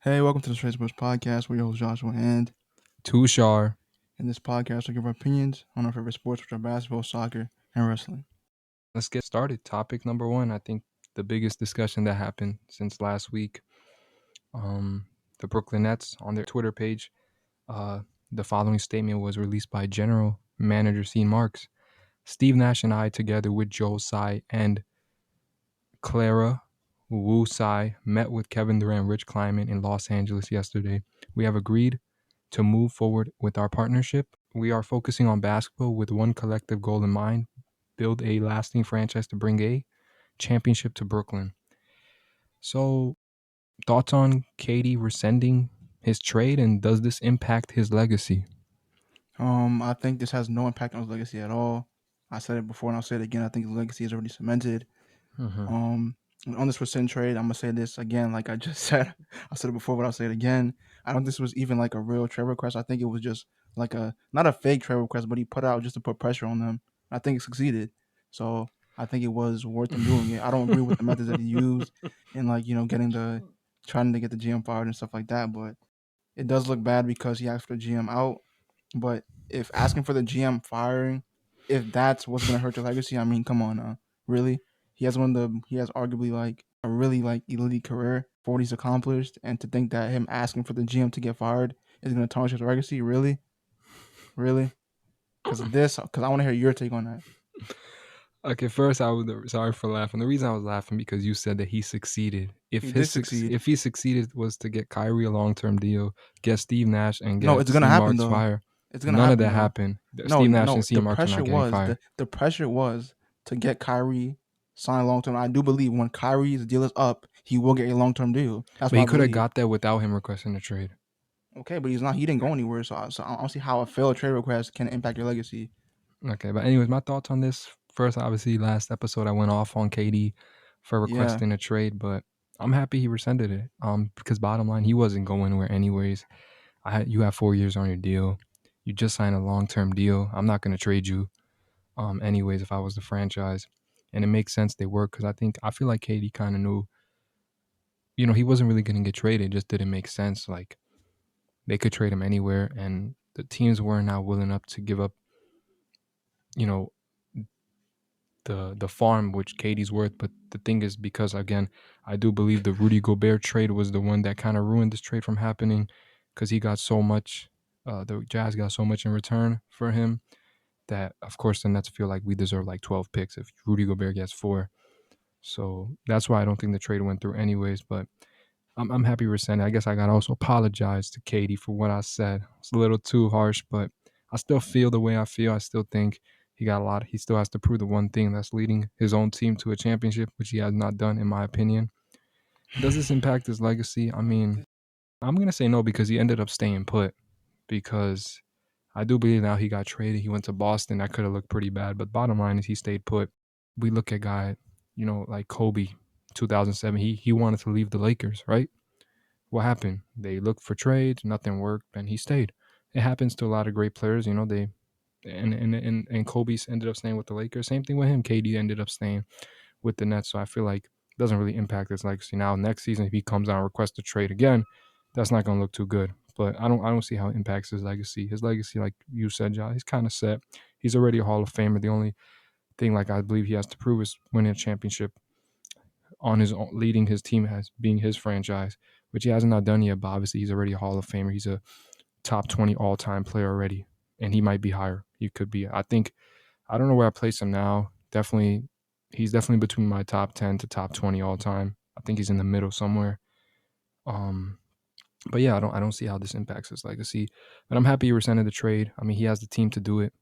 Hey, welcome to the Straight Sports Podcast. We're your host Joshua and Tushar. in this podcast we give our opinions on our favorite sports, which are basketball, soccer, and wrestling. Let's get started. Topic number one. I think the biggest discussion that happened since last week. The Brooklyn Nets on their Twitter page. The following statement was released by General Manager Sean Marks. Steve Nash and I, together with Joe Tsai and Clara Wu Tsai, met with Kevin Durant and Rich Kleiman in Los Angeles yesterday. We have agreed to move forward with our partnership. We are focusing on basketball with one collective goal in mind: build a lasting franchise to bring a championship to Brooklyn. So, thoughts on KD rescinding his trade, and does this impact his legacy? I think this has no impact on his legacy at all. I said it before and I'll say it again. I think his legacy is already cemented. Mm-hmm. On this rescind trade, I'm gonna say this again, like I just said. I said it before, but I'll say it again. I don't think this was even like a real trade request. I think it was just like a not a fake trade request, but he put out just to put pressure on them. I think it succeeded. So I think it was worth him doing it. I don't agree with the methods that he used in like trying to get the GM fired and stuff like that, but it does look bad because he asked for the GM out. But if asking for the GM firing, if that's what's gonna hurt your legacy, I mean, come on, really? He has arguably like a really like elite career for what he's accomplished, and to think that him asking for the GM to get fired is gonna tarnish his legacy, really? Because I want to hear your take on that. Okay, first I was sorry for laughing. The reason I was laughing because you said that he succeeded. He did succeed. If he succeeded was to get Kyrie a long-term deal, get Steve Nash, and No, get it's gonna C happen Marks though. fired. It's gonna None of happen that though. happened. No, Steve Nash no. and C Marks are not getting fired. The pressure was to get Kyrie signed long term. I do believe when Kyrie's deal is up, he will get a long term deal. That's But what he I could have believe. got that without him requesting a trade. Okay, but he's not. He didn't go anywhere, so I don't see how a failed trade request can impact your legacy. Okay, but anyways, my thoughts on this. First, obviously, last episode I went off on KD for Yeah, requesting a trade, but I'm happy he rescinded it. Because bottom line, he wasn't going anywhere anyways. You have 4 years on your deal. You just signed a long-term deal. I'm not gonna trade you. Anyways, if I was the franchise, and it makes sense they work because I feel like KD kind of knew, he wasn't really gonna get traded. It just didn't make sense. Like they could trade him anywhere, and the teams weren't now willing up to give up, you know, the farm which Katie's worth. But the thing is, because again, I do believe the Rudy Gobert trade was the one that kind of ruined this trade from happening, because he got so much. The Jazz got so much in return for him that, of course, the Nets feel like we deserve like 12 picks if Rudy Gobert gets 4. So that's why I don't think the trade went through anyways. But I'm happy we're sending. I guess I got to also apologize to Katie for what I said. It's a little too harsh, but I still feel the way I feel. I still think he still has to prove the one thing that's leading his own team to a championship, which he has not done, in my opinion. Does this impact his legacy? I mean, I'm going to say no because he ended up staying put. Because I do believe now he got traded. He went to Boston. That could have looked pretty bad. But bottom line is he stayed put. We look at guy, like Kobe, 2007. He wanted to leave the Lakers, right? What happened? They looked for trades, nothing worked, and he stayed. It happens to a lot of great players, they and Kobe ended up staying with the Lakers. Same thing with him. KD ended up staying with the Nets. So I feel like it doesn't really impact his legacy. Now next season, if he comes out and requests a trade again, that's not gonna look too good. But I don't see how it impacts his legacy. His legacy, like you said, John, he's kind of set. He's already a Hall of Famer. The only thing, like, I believe he has to prove is winning a championship on his own, leading his team as being his franchise, which he hasn't not done yet. But obviously, he's already a Hall of Famer. He's a top 20 all time player already, and he might be higher. He could be. I don't know where I place him now. He's definitely between my top 10 to top 20 all time. I think he's in the middle somewhere. Um, but yeah, I don't see how this impacts his legacy. But I'm happy he rescinded the trade. I mean, he has the team to do it,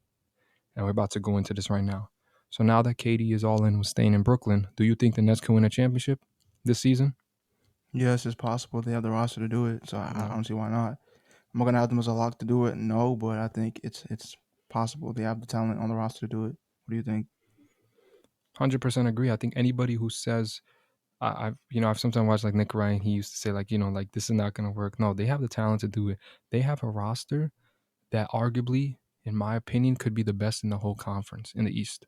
and we're about to go into this right now. So now that KD is all in with staying in Brooklyn, do you think the Nets can win a championship this season? Yes, it's possible. They have the roster to do it, so I No. don't see why not. I'm not gonna have them as a lock to do it, no, but I think it's possible. They have the talent on the roster to do it. What do you think? 100% agree. I think anybody who says I've sometimes watched like Nick Ryan. He used to say like like this is not gonna work. No, they have the talent to do it. They have a roster that arguably, in my opinion, could be the best in the whole conference in the East.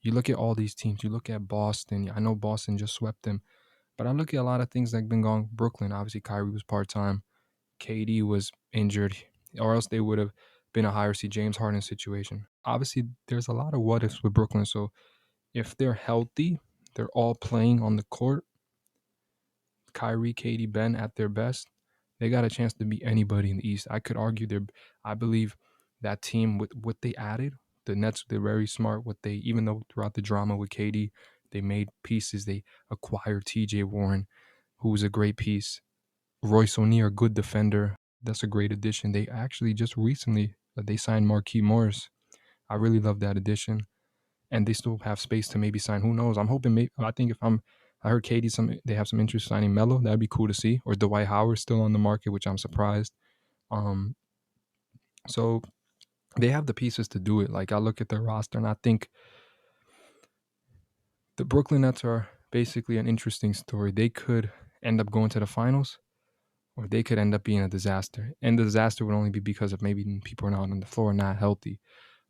You look at all these teams. You look at Boston. I know Boston just swept them, But I look at a lot of things that have been going. Brooklyn, obviously, Kyrie was part time. KD was injured, or else they would have been a higher seed James Harden situation. Obviously, there's a lot of what ifs with Brooklyn. So if they're healthy, they're all playing on the court. Kyrie, KD, Ben at their best, they got a chance to beat anybody in the East. I could argue I believe that team with what they added, the Nets, they're very smart. Even though throughout the drama with KD, they made pieces. They acquired TJ Warren, who was a great piece. Royce O'Neal, a good defender. That's a great addition. They actually just recently they signed Marquise Morris. I really love that addition, and they still have space to maybe sign. Who knows? I'm hoping. I think I heard Katie they have some interest signing Melo. That'd be cool to see. Or Dwight Howard still on the market, which I'm surprised. Um, so they have the pieces to do it. Like I look at their roster and I think the Brooklyn Nets are basically an interesting story. They could end up going to the finals, or they could end up being a disaster. And the disaster would only be because of maybe people are not on the floor, not healthy.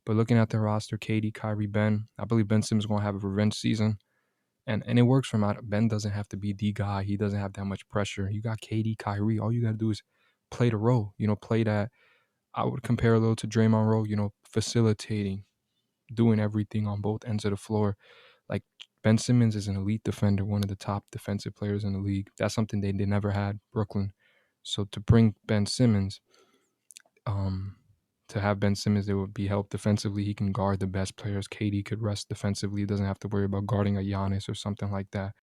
But looking at their roster, KD, Kyrie, Ben, I believe Ben Simmons is going to have a revenge season. And it works for him. Ben doesn't have to be the guy. He doesn't have that much pressure. You got KD, Kyrie. All you got to do is play the role. Play that. I would compare a little to Draymond role, facilitating, doing everything on both ends of the floor. Like Ben Simmons is an elite defender, one of the top defensive players in the league. That's something they never had, Brooklyn. So to bring Ben Simmons, to have Ben Simmons, there would be help defensively. He can guard the best players. KD could rest defensively. He doesn't have to worry about guarding a Giannis or something like that.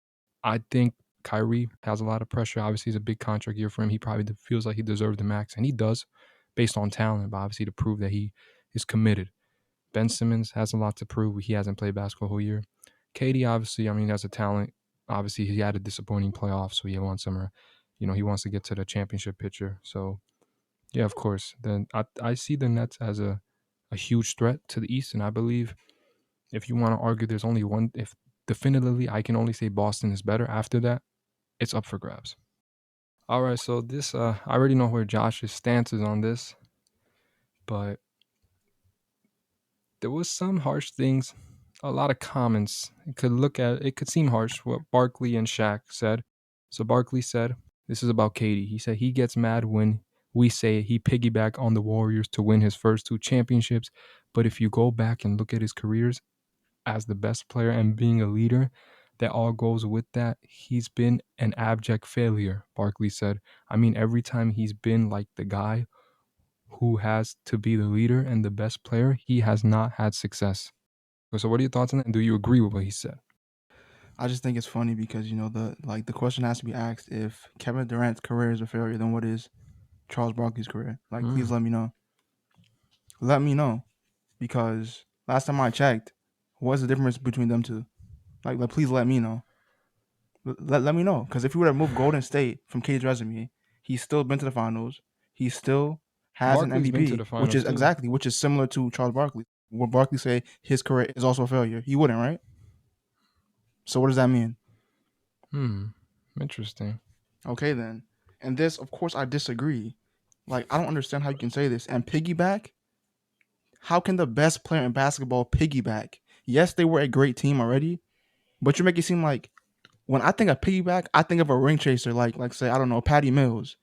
I think Kyrie has a lot of pressure. Obviously, it's a big contract year for him. He probably feels like he deserves the max, and he does based on talent, but obviously to prove that he is committed. Ben Simmons has a lot to prove. He hasn't played basketball all year. KD, obviously, has a talent. Obviously, he had a disappointing playoff, so he wants he wants to get to the championship picture. So, yeah, of course. Then I see the Nets as a huge threat to the East, and I believe if you want to argue there's only one, if definitively I can only say Boston is better. After that, it's up for grabs. All right, so this I already know where Josh's stance is on this, but there was some harsh things, a lot of comments. It could seem harsh what Barkley and Shaq said. So Barkley said, this is about KD. He said he gets mad when we say he piggybacked on the Warriors to win his first 2 championships, but if you go back and look at his careers as the best player and being a leader, that all goes with that. He's been an abject failure, Barkley said. Every time he's been like the guy who has to be the leader and the best player, he has not had success. So what are your thoughts on that? And do you agree with what he said? I just think it's funny because the question has to be asked: if Kevin Durant's career is a failure, then what is Charles Barkley's career? Like, please let me know. Let me know, because last time I checked, what's the difference between them two? Like please let me know. Let me know, because if you would have moved Golden State from KD's resume, he's still been to the finals. He still has an Barkley's been to MVP, the finals too. which is similar to Charles Barkley. Would Barkley say his career is also a failure? He wouldn't, right? So what does that mean? Interesting. Okay, then. And this, of course, I disagree. Like, I don't understand how you can say this. And piggyback? How can the best player in basketball piggyback? Yes, they were a great team already, but you make it seem like when I think of piggyback, I think of a ring chaser, like say, I don't know, Patty Mills.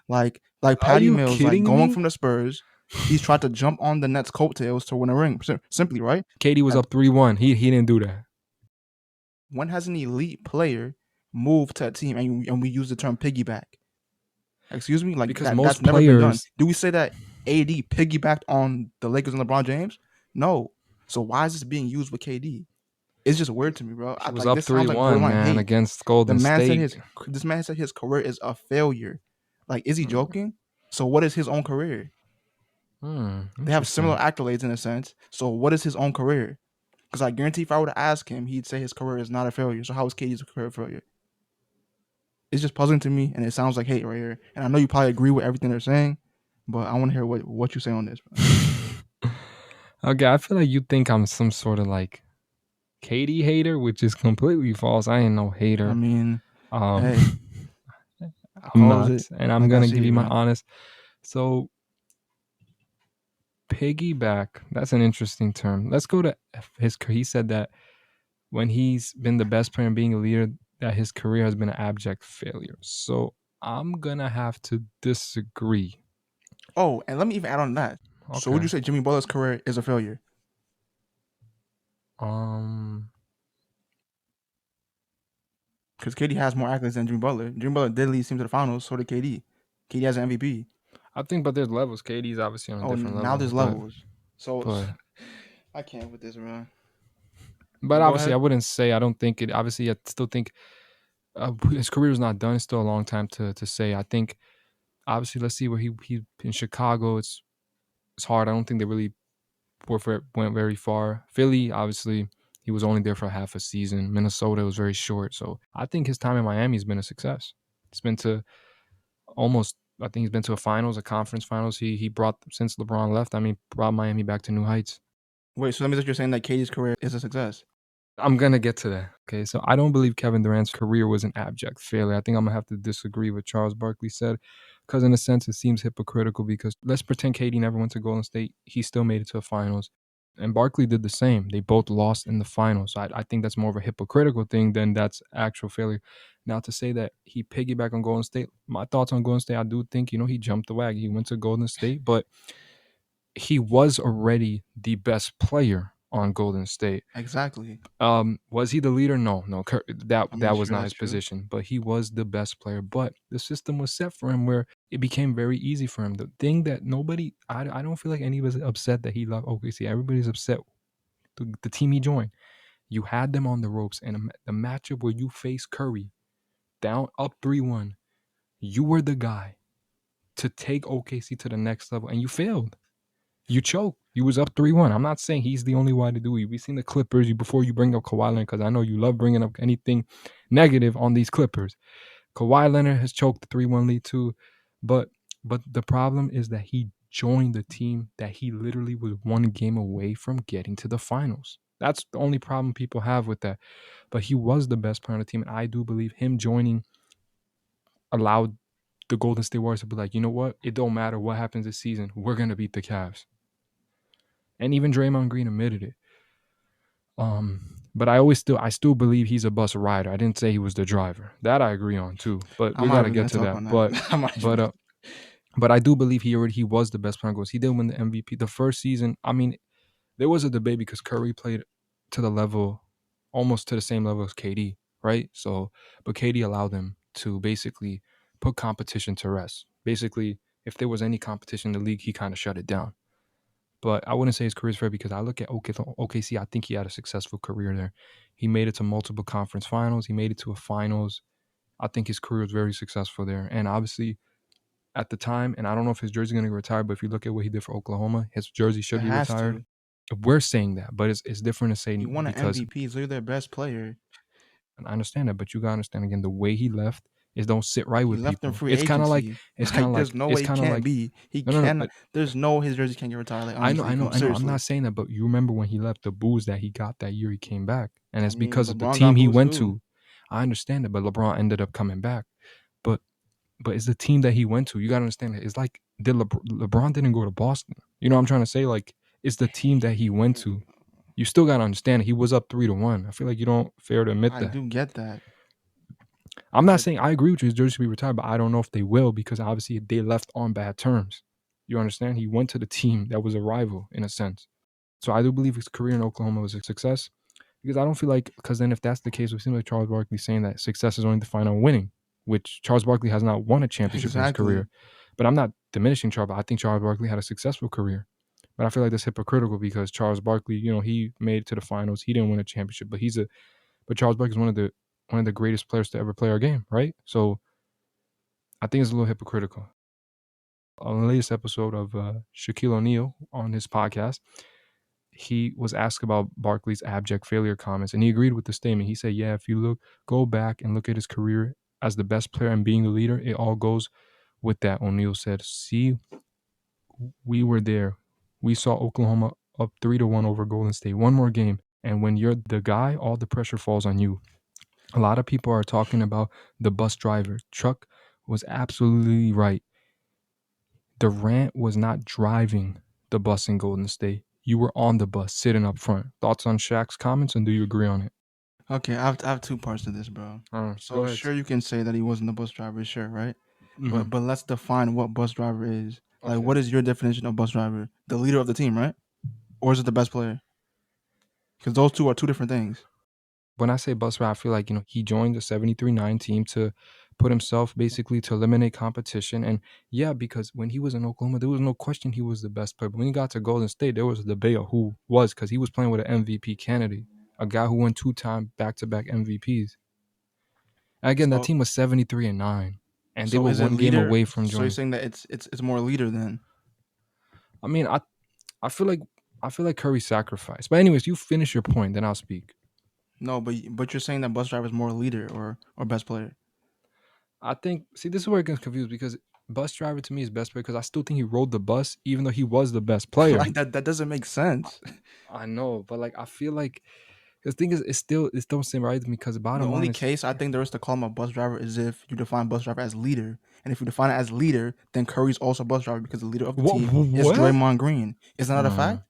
Like Are Patty you Mills, like kidding going me? from the Spurs, he's tried to jump on the Nets' coattails to win a ring. Simply, right? KD was Like, up 3-1. He didn't do that. when has an elite player moved to a team and we use the term piggyback? Excuse me, like Because that's most never been done. players, Do we say that AD piggybacked on the Lakers and LeBron James? No. So why is this being used with KD? It's just weird to me, bro. he was Like, up this sounds like 3-1, borderline man, hate. against The Golden man said State. his this man said his career is a failure. Like, is he Hmm. joking? So what is his own career? They have similar Interesting. accolades in a sense. So what is his own career? Because I guarantee if I were to ask him, he'd say his career is not a failure. So how is KD's career a failure? It's just puzzling to me, and it sounds like hate right here. And I know you probably agree with everything they're saying, but I want to hear what you say on this, bro. Okay, I feel like you think I'm some sort of like KD hater, which is completely false. I ain't no I hater. mean, Um, hey, I'm calls not, it and I'm like I gonna see give it, you my bro. honest. So piggyback. That's an interesting term. Let's go to his. He said that when he's been the best player and being a leader, that his career has been an abject failure. So I'm gonna have to disagree. Oh, and let me even add on that. So would Okay. you say Jimmy Butler's career is a failure? Um, Because KD has more accolades than Jimmy Butler. Jimmy Butler did lead his team to the finals, so did KD. KD has an MVP. I think, but there's levels. KD's obviously on a Oh, different now level, there's levels. So but I can't with this, bro. but Go obviously, I ahead. wouldn't say I don't think it. Obviously, I still think his career is not done. It's still a long time to say. I think obviously, let's see where he in Chicago. It's hard. I don't think they really went very far. Philly, obviously, he was only there for half a season. Minnesota was very short. So I think his time in Miami has been a success. It's been to almost. I think he's been to a finals, a conference finals. He brought since LeBron left. I mean, brought Miami back to new heights. Wait, so that means that you're saying that KD's career is a success? I'm gonna get to that. Okay, so I don't believe Kevin Durant's career was an abject failure. I think I'm gonna have to disagree with Charles Barkley said, because in a sense it seems hypocritical. Because let's pretend KD never went to Golden State, he still made it to the finals, and Barkley did the same. They both lost in the finals. So I think that's more of a hypocritical thing than that's actual failure. Now to say that he piggybacked on Golden State, my thoughts on Golden State, I do think he jumped the wagon. He went to Golden State, but he was already the best player on Golden State. Exactly. Was he the leader? No. I mean, That was sure, not that's his true. position, but he was the best player. But the system was set for him where it became very easy for him. The thing that nobody, I don't feel like anybody's upset that he left OKC. Everybody's upset the team he joined. You had them on the ropes, and the matchup where you face Curry down up 3-1, you were the guy to take OKC to the next level, and you failed. You choked. You was up 3-1. I'm not saying he's the only one to do it. We've seen the Clippers. Before you bring up Kawhi Leonard, because I know you love bringing up anything negative on these Clippers. Kawhi Leonard has choked the 3-1 lead too. But the problem is that he joined the team that he literally was one game away from getting to the finals. That's the only problem people have with that. But he was the best player on the team. And I do believe him joining allowed the Golden State Warriors to be like, you know what? It don't matter what happens this season. We're going to beat the Cavs. And even Draymond Green admitted it. But I still believe he's a bus rider. I didn't say he was the driver. That I agree on too. But I'm we not got to even get gonna to talk that. on that. I'm not But even. but I do believe he was the best player on goals. He did win the MVP the first season. I mean, there was a debate because Curry played to the level, almost to the same level as KD, right? So, but KD allowed him to basically put competition to rest. Basically, if there was any competition in the league, he kind of shut it down. But I wouldn't say his career is fair because I look at OKC. I think he had a successful career there. He made it to multiple conference finals. He made it to a finals. I think his career was very successful there. And obviously, at the time, and I don't know if his jersey is going to retire, but if you look at what he did for Oklahoma, his jersey It should be has retired. to. We're saying that, but it's different to say He won an because MVP, so you're their best player. I understand that, but you gotta understand again the way he left is don't sit right He with left in people. free agency. Like, there's no way he It's kind of can't like be. He no, cannot. but There's no his jersey can't get retired. Like, I honestly, know. I'm not seriously. saying that, but you remember when he left, the booze that he got that year he came back, and I it's mean, because of the LeBron team got he booed went too. to. I understand it, but LeBron ended up coming back. But it's the team that he went to. You gotta understand that it's like LeBron didn't go to Boston. You know what I'm trying to say? Like it's the team that he went to. You still gotta understand it. He was up 3-1. I feel like you don't fair to admit I that. do get that, I'm not but saying I agree with you. His jersey should be retired, but I don't know if they will because obviously they left on bad terms. You understand? He went to the team that was a rival in a sense. So I do believe his career in Oklahoma was a success because I don't feel like because then if that's the case, it seems like Charles Barkley saying that success is only defined on winning, which Charles Barkley has not won a championship in his exactly. career. But I'm not diminishing Charles. I think Charles Barkley had a successful career. But I feel like that's hypocritical because Charles Barkley, he made it to the finals. He didn't win a championship, but Charles Barkley is one of the greatest players to ever play our game, right? So I think it's a little hypocritical. On the latest episode of Shaquille O'Neal on his podcast, he was asked about Barkley's abject failure comments, and he agreed with the statement. He said, "Yeah, if you go back and look at his career as the best player and being the leader, it all goes with that." O'Neal said, "See, we were there. We saw Oklahoma up 3-1 over Golden State. One more game, and when you're the guy, all the pressure falls on you." A lot of people are talking about the bus driver. Chuck was absolutely right. Durant was not driving the bus in Golden State. You were on the bus, sitting up front. Thoughts on Shaq's comments, and do you agree on it? Okay, I have two parts to this, bro. Go So ahead. sure, you can say that he wasn't the bus driver, sure, right? Hmm. But let's define what bus driver is. Like, Okay. what is your definition of bus driver? The leader of the team, right? Or is it the best player? Because those two are two different things. When I say bus driver, I feel like, he joined the 73-9 team to put himself basically to eliminate competition. And yeah, because when he was in Oklahoma, there was no question he was the best player. But when he got to Golden State, there was a debate of who was, because he was playing with an MVP candidate, a guy who won 2-time back-to-back MVPs. And again, that So team was 73-9, and they so were is it one game leader? away from So you're joining. saying that it's more leader then? I mean, I feel like Curry sacrificed. But anyways, you finish your point, then I'll speak. No, but you're saying that bus driver is more leader or best player. I think, see, this is where it gets confused, because bus driver to me is best player, because I still think he rode the bus even though he was the best player. Like that doesn't make sense. I know, but like I feel like the thing is, it don't seem right to me, because the The bottom line only is, case I think there is to call him a bus driver is if you define bus driver as leader. And if you define it as leader, then Curry's also a bus driver because the leader of the team is what? Draymond Green. Isn't that a fact?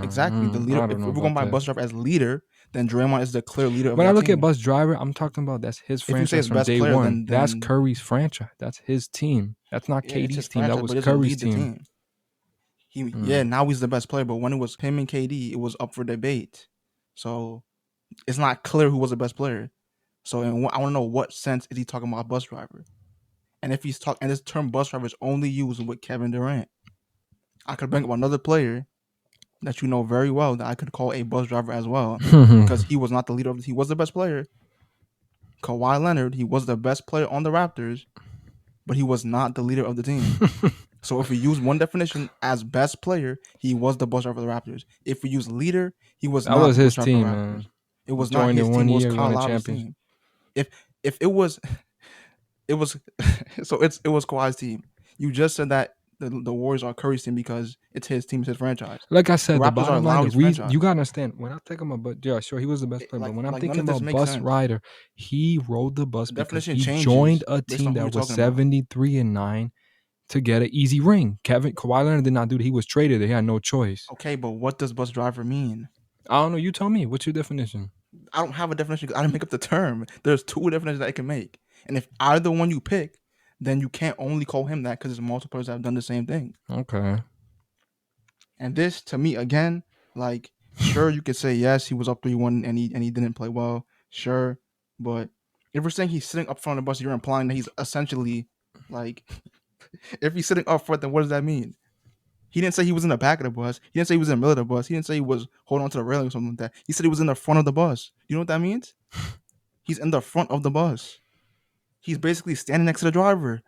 Exactly. The leader, I if don't know we're going about by that. bus driver as leader, then Draymond is the clear leader of When I that look at team. bus driver, I'm talking about that's his If you say franchise it's from best day player, one. then That's then Curry's franchise. That's his team. That's not yeah, it's his KD's team. That franchise, was but doesn't Curry's lead the team. team. Now he's the best player, but when it was him and KD, it was up for debate. So it's not clear who was the best player. So I want to know what sense is he talking about bus driver? And if he's talking, and this term bus driver is only used with Kevin Durant. I could bring up another player that you know very well that I could call a bus driver as well because he was not the leader of the team. He was the best player. Kawhi Leonard, he was the best player on the Raptors, but he was not the leader of the team. So if we use one definition as best player, he was the bus driver of the Raptors. If we use leader, he was That not was the bus his driver of the team, Raptors. man. It He was not joined in his team. one It was year, won Kyle a Lowry's championship. team. If it was it was it was Kawhi's team. You just said that the Warriors are Curry's team because it's his team, it's his franchise. Like I The said, the Raptors are bottom line, the Lowry's reason you franchise. gotta understand, when I think about, but yeah, sure, he was the best player. But when I'm None thinking of this about makes bus sense. rider, he rode the bus The because definition he joined changes a based team on who you're that was talking about. 73-9 to get an easy ring. Kawhi Leonard did not do that. He was traded. They had no choice. Okay, but what does bus driver mean? I don't know. You tell me. What's your definition? I don't have a definition because I didn't make up the term. There's two definitions that it can make. And if either one you pick, then you can't only call him that because there's multiple players that have done the same thing. Okay. And this, to me, again, like, sure, you could say, yes, he was up 3-1 and he didn't play well. Sure. But if we're saying he's sitting up front of the bus, you're implying that he's essentially, like, if he's sitting up front, then what does that mean? He didn't say he was in the back of the bus. He didn't say he was in the middle of the bus. He didn't say he was holding on to the railing or something like that. He said he was in the front of the bus. You know what that means? He's in the front of the bus. He's basically standing next to the driver.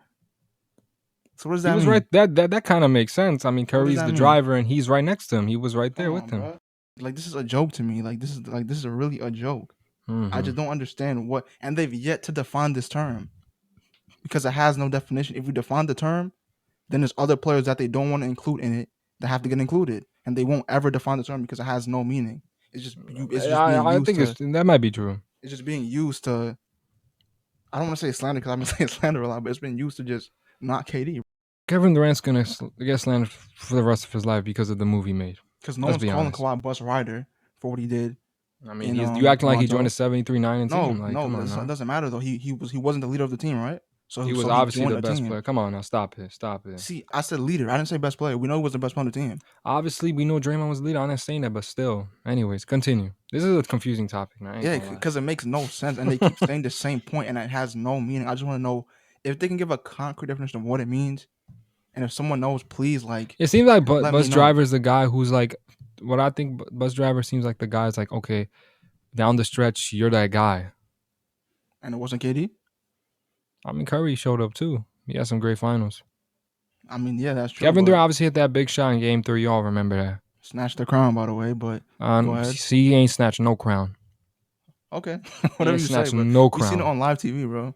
So what does He that was mean? right. That kind of makes sense. I mean, What does Curry's that the mean? driver, and he's right next to him. He was right there Come with on, him. bro. Like this is a joke to me. This is really a joke. I Mm-hmm. just don't understand what, and they've yet to define this term because it has no definition. If we define the term, then there's other players that they don't want to include in it that have to get included, and they won't ever define the term because it has no meaning. It's just being I used think to. that might be true. It's just being used to. I don't want to say slander because I've been saying slander a lot, but it's been used to just not KD Kevin Durant's gonna get slandered for the rest of his life because of the movie made. because no Let's one's be calling honest. Kawhi bus rider for what he did I mean, in you acting like he joined a Toronto. 73-9 team. Like, No, come on it now. doesn't matter though. He wasn't the leader of the team, right? He was So he obviously joined the a best team. player. Come on now, stop it. See, I said leader. I didn't say best player. We know he was the best player on the team. Obviously, we know Draymond was the leader. I'm not saying that, but still. Anyways, continue. This is a confusing topic, man. I ain't Yeah, gonna because it makes no sense, and they keep saying the same point, and it has no meaning. I just want to know if they can give a concrete definition of what it means, and if someone knows, please It seems like let me bus know. driver is the guy who's like, what I think bus driver seems like the guy is like, okay, down the stretch, you're that guy. And it wasn't KD. I mean, Curry showed up too. He had some great finals. I mean, yeah, that's true. Kevin But Durant obviously hit that big shot in Game 3. Y'all remember that. snatched the crown, by the way. But go ahead. See, he ain't snatched no crown. Okay, He whatever ain't you say. snatched But no we seen it crown. on live TV, bro.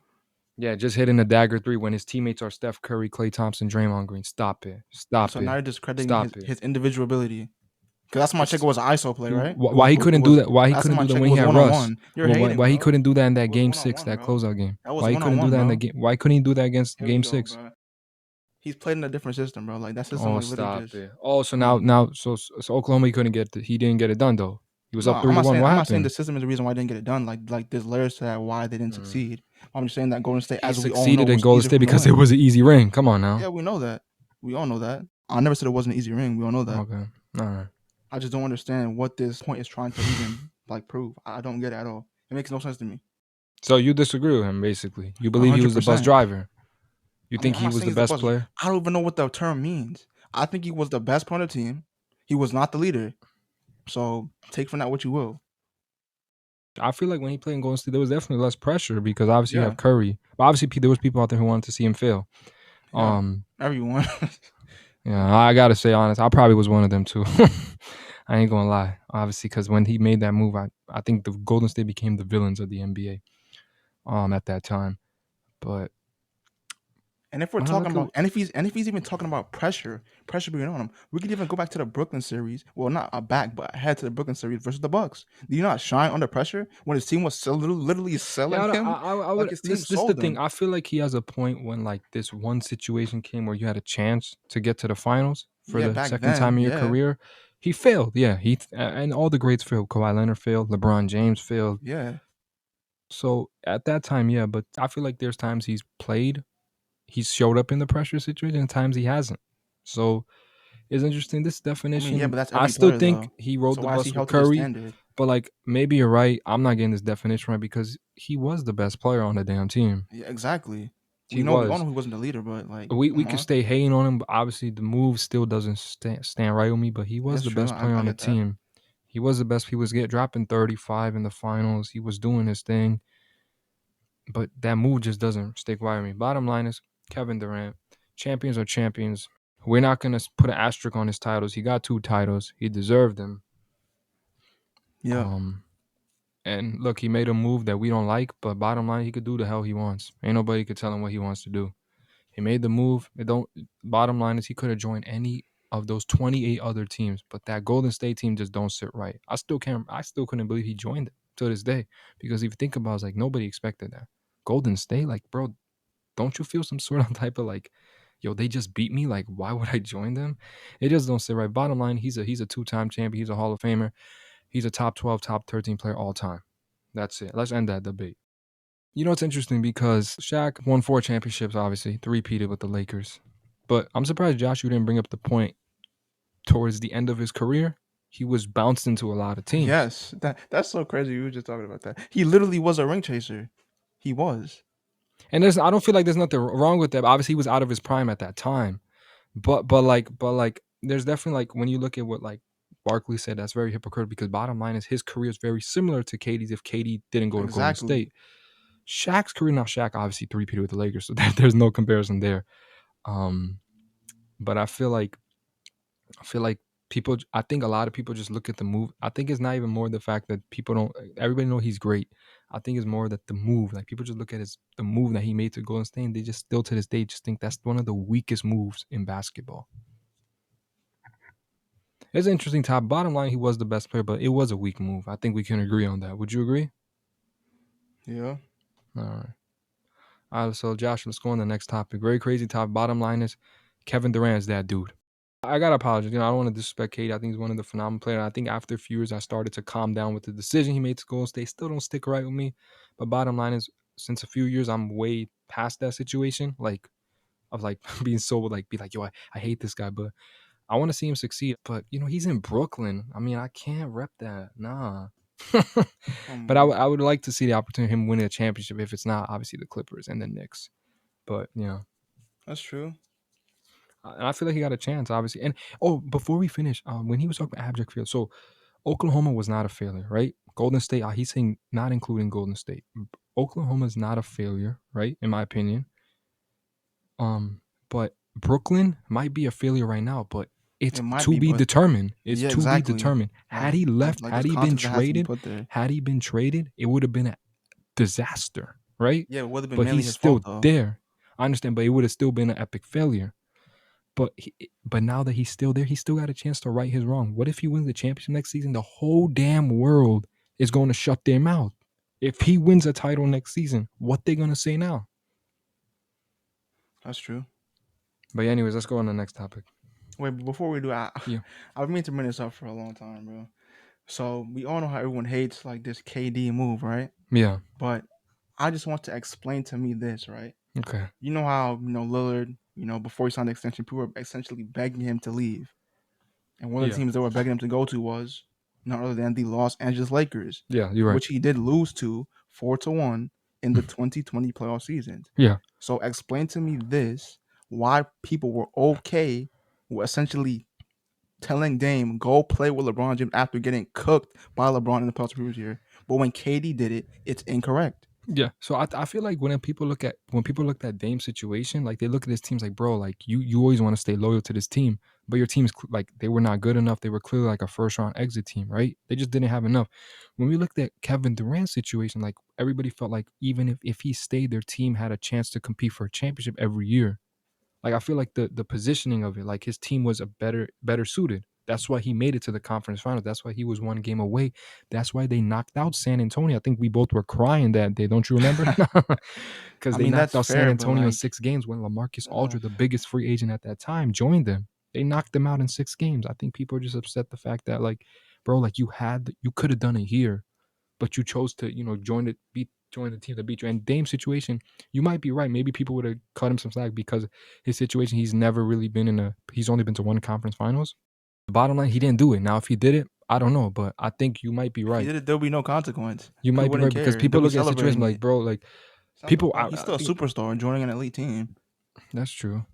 Yeah, just hitting the dagger 3 when his teammates are Steph Curry, Klay Thompson, Draymond Green. Stop it. So now you're discrediting Stop it. his individual ability. Because that's my check was an ISO play, right? Why he couldn't do that? Why he Last couldn't time I do that checked, it when he was had one on Russ? one. You're hating, Why he bro. couldn't do that in It that was Game one on 6, one, that bro. closeout game? That was Why he one on couldn't do one, that in bro. the game? Why couldn't he do that against Here we Game go, 6? bro. He's played in a different system, bro. Like that system, Oh, like literally stop just. it. Oh, so Come on, now, so Oklahoma, he didn't get it done though. He was No, up 3-1. What I'm not saying the happened? system is the reason why they didn't get it done. Like there's layers to that why they didn't Mm. succeed. I'm just saying that Golden State, He as we all know, succeeded in was Golden easier for State them to because it win. was an easy ring. Come on Yeah, now. we know that. We all know that. I never said it wasn't an easy ring. We all know that. Okay. All right. I just don't understand what this point is trying to even like prove. I don't get it at all. It makes no sense to me. So you disagree with him, basically. You A believe he hundred was the bus percent. driver. You I mean, think I'm he not was saying the he's the best buzzer. player? I don't even know what the term means. I think he was the best player on the team. He was not the leader. So take from that what you will. I feel like when he played in Golden State, there was definitely less pressure because obviously you Yeah. have Curry. But obviously there was people out there who wanted to see him fail. Yeah. Everyone. Yeah, I gotta say honest, I probably was one of them too. I ain't gonna lie, obviously, because when he made that move, I think the Golden State became the villains of the NBA at that time. But And if we're when I talking look at about, and if he's even talking about pressure being on him, we could even go back to the Brooklyn series. Well, not back, but ahead to the Brooklyn series versus the Bucks. Did he not shine under pressure when his team was literally selling yeah, him? I Like would. his team This is the sold thing. him. I feel like he has a point when like this one situation came where you had a chance to get to the finals for Yeah, the back second time then. in your Yeah, career. He failed. Yeah, and all the greats failed. Kawhi Leonard failed. LeBron James failed. yeah. So at that time, yeah, but I feel like there's times he's showed up in the pressure situation and times he hasn't. So it's interesting. This I mean, yeah, definition, but that's I every still player think though. he rode So the why is he bus with held to the Curry, standard? but like maybe you're right. I'm not getting this definition right because he was the best player on the damn team. Yeah, exactly. He We all was. know he wasn't the leader, but like, We come could on. stay hating on him, but obviously the move still doesn't stand right with me. But he was That's the true. best player I on the get that. team. He was the best. He was dropping 35 in the finals. He was doing his thing. But that move just doesn't stick right with me. Bottom line is Kevin Durant. Champions are champions. We're not gonna put an asterisk on his titles. He got 2 titles. He deserved them. Yeah. And look, he made a move that we don't like, but bottom line, he could do the hell he wants. Ain't nobody could tell him what he wants to do. He made the move. It don't. Bottom line is he could have joined any of those 28 other teams, but that Golden State team just don't sit right. I still can't. I still couldn't believe he joined it to this day because if you think about it, it's like nobody expected that. Golden State, like bro, don't you feel some sort of type of like, yo, they just beat me. Like, why would I join them? It just don't sit right. Bottom line, he's a 2-time champion. He's a Hall of Famer. He's a top 12, top 13 player all time. That's it. Let's end that debate. You know, it's interesting because Shaq won 4 championships, obviously, three-peated with the Lakers. But I'm surprised, Josh, you didn't bring up the point towards the end of his career. He was bounced into a lot of teams. Yes. That's so crazy. We were just talking about that. He literally was a ring chaser. He was. And I don't feel like there's nothing wrong with that. Obviously, he was out of his prime at that time. But like there's definitely like when you look at what like Barkley said, that's very hypocritical because bottom line is his career is very similar to Katie's if Katie didn't go to Golden Exactly. State. Shaq's career, now Shaq obviously three-peated with the Lakers, so there's no comparison there. Um, but I feel like people. I think a lot of people just look at the move. I think it's not even more the fact that people don't. Everybody know he's great. I think it's more that the move. Like people just look at the move that he made to Golden State. And they just still to this day just think that's one of the weakest moves in basketball. It's an interesting top. Bottom line, he was the best player, but it was a weak move. I think we can agree on that. Would you agree? Yeah. All right. All right. So Josh, let's go on to the next topic. Very crazy topic. Bottom line is Kevin Durant is that dude. I gotta apologize. I don't want to disrespect Kate. I think he's one of the phenomenal players. I think after a few years, I started to calm down with the decision he made to Golden State. Still don't stick right with me. But bottom line is, since a few years, I'm way past that situation. Like of like being so like be like, yo, I hate this guy, but I want to see him succeed. But he's in Brooklyn. I mean, I can't rep that. Nah. Come But on. I would like to see the opportunity of him winning a championship if it's not obviously the Clippers and the Knicks. But That's true. and I feel like he got a chance, obviously. And before we finish, when he was talking about abject failure, so Oklahoma was not a failure, right? Golden State, he's saying not including Golden State. Oklahoma is not a failure, right? In my opinion. But Brooklyn might be a failure right now, but it's It might to be, be but determined. It's yeah, to be exactly. determined. Had he left, There's context that has to be put there. had he been traded, it would have been a disaster, right? Yeah, it would have been But mainly he's his fault still though. there. I understand, but it would have still been an epic failure. But now that he's still there, he still got a chance to right his wrong. What if he wins the championship next season? The whole damn world is going to shut their mouth. If he wins a title next season, what they gonna say now? That's true. But anyways, let's go on to the next topic. Wait, but before we do, Yeah. I've been to bring this up for a long time, bro. So we all know how everyone hates like this KD move, right? Yeah. But I just want to explain to me this, right? Okay. You know how Lillard, before he signed the extension, people were essentially begging him to leave, and one of the Yeah. teams they were begging him to go to was none other than the Los Angeles Lakers, Yeah. You're right. which he did lose to 4-1 in the 2020 playoff seasons. Yeah. So explain to me this: why people were okay with essentially telling Dame go play with LeBron James after getting cooked by LeBron in the playoffs previous year, but when KD did it, it's incorrect. Yeah. So I feel like when people look at Dame's situation, like they look at his teams like, bro, like you always want to stay loyal to this team, but your team's like they were not good enough. They were clearly like a first round exit team, right? They just didn't have enough. When we looked at Kevin Durant's situation, like everybody felt like even if he stayed, their team had a chance to compete for a championship every year. Like I feel like the positioning of it, like his team was a better suited. That's why he made it to the conference finals. That's why he was one game away. That's why they knocked out San Antonio. I think we both were crying that day. Don't you remember? Because I they mean, knocked that's out San fair, but Antonio in like, 6 games when LaMarcus uh, Aldridge, the biggest free agent at that time, joined them. They knocked them out in 6 games. I think people are just upset the fact that like, bro, like you could have done it here, but you chose to, join the team that beat you. And Dame's situation, you might be right. Maybe people would have cut him some slack because his situation, he's only been to one conference finals. The bottom line, he didn't do it. Now, if he did it, I don't know, but I think you might be if he right. did it, there'll be no consequence. You People might be wouldn't right because care. They'll people be look at situations celebrating like, it. bro, like It's not the people, point. He's still a superstar joining an elite team that's true.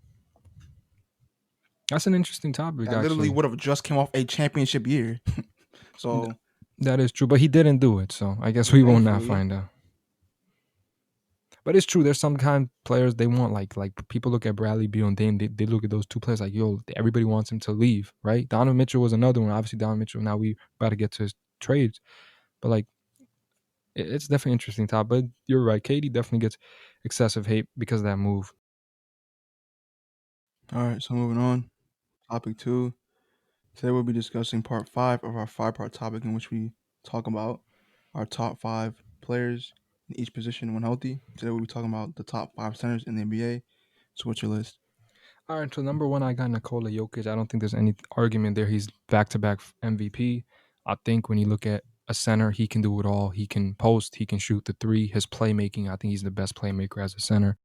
That's an interesting topic, that literally actually. would have just came off a championship year. Th- So That is true, but he didn't do it, so I guess we will not thankfully, find out. But it's true. There's some kind of players they want like people look at Bradley Beal and Dame. They look at those two players like yo. Everybody wants him to leave, right? Donovan Mitchell was another one. Obviously, Donovan Mitchell. Now we about to get to his trades, but like it's definitely an interesting topic. But you're right. Katie definitely gets excessive hate because of that move. all right. So moving on, topic two. Today we'll be discussing part five of our five-part topic in which we talk about our top five players in each position when healthy. Today we'll be talking about the top five centers in the NBA. So what's your list? All right, so number one, I got Nikola Jokic. I don't think there's any argument there. He's back-to-back MVP. I think when you look at a center, he can do it all. He can post, he can shoot the three. His playmaking, I think he's the best playmaker as a center.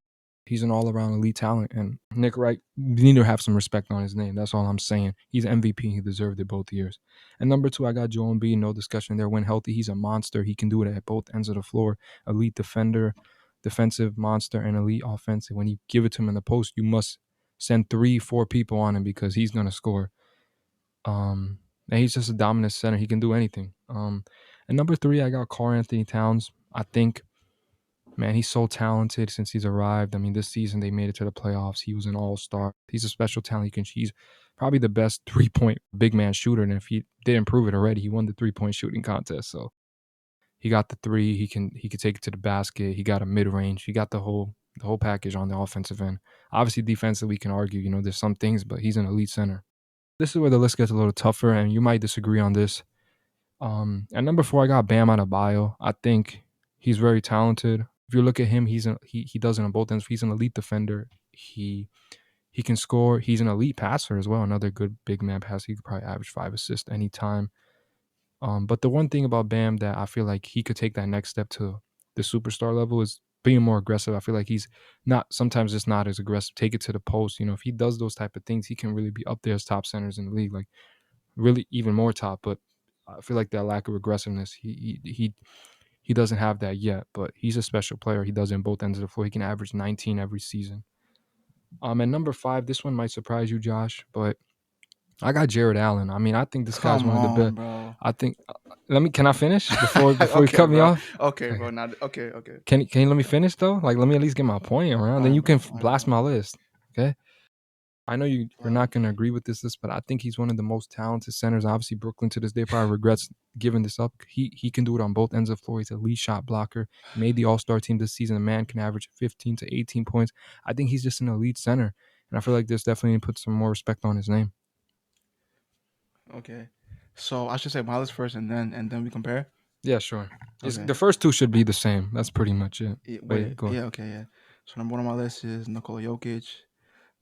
He's an all-around elite talent. And Nick Wright, you need to have some respect on his name. That's all I'm saying. He's MVP. He deserved it both years. And number two, I got Joel Embiid. No discussion there. When healthy, he's a monster. He can do it at both ends of the floor. Elite defender, defensive monster, and elite offensive. When you give it to him in the post, you must send 3, 4 people on him because he's gonna score. And he's just a dominant center. He can do anything. And number three, I got Karl Anthony Towns. I think, man, he's so talented since he's arrived. I mean, this season they made it to the playoffs. He was an all-star. He's a special talent. He's probably the best three-point big man shooter. And if he didn't prove it already, he won the three-point shooting contest. So he got the three. He could take it to the basket. He got a mid-range. He got the whole package on the offensive end. Obviously, defensively, we can argue, there's some things, but he's an elite center. This is where the list gets a little tougher, and you might disagree on this. At number four, I got Bam Adebayo. I think he's very talented. If you look at him, he does it on both ends. He's an elite defender. He can score. He's an elite passer as well. Another good big man passer. He could probably average 5 assists anytime. But the one thing about Bam that I feel like he could take that next step to the superstar level is being more aggressive. I feel like he's not sometimes just not as aggressive. Take it to the post. If he does those type of things, he can really be up there as top centers in the league. Like really even more top. But I feel like that lack of aggressiveness, he doesn't have that yet. But he's a special player. He does it in both ends of the floor. He can average 19 every season. And number five, this one might surprise you, Josh, but I got Jared Allen. I mean, I think this guy's Come one of the best. on, bro. I think. Can I finish before you Okay, cut me bro. off? Okay, Okay. bro. Now, okay. Can you let me finish though? Like, let me at least get my point around. All Then right, you can bro. All right, blast bro. my list. Okay. I know you're All right. not going to agree with this, but I think he's one of the most talented centers. Obviously, Brooklyn to this day probably regrets giving this up. He can do it on both ends of the floor. He's a lead shot blocker. He made the All-Star team this season. The man can average 15 to 18 points. I think he's just an elite center, and I feel like this definitely put some more respect on his name. Okay. So I should say my list first, and then we compare. Yeah, sure. Just Okay. the first two should be the same. That's pretty much it. But yeah, Wait. go ahead. Yeah. Okay. Yeah. So number one on my list is Nikola Jokic,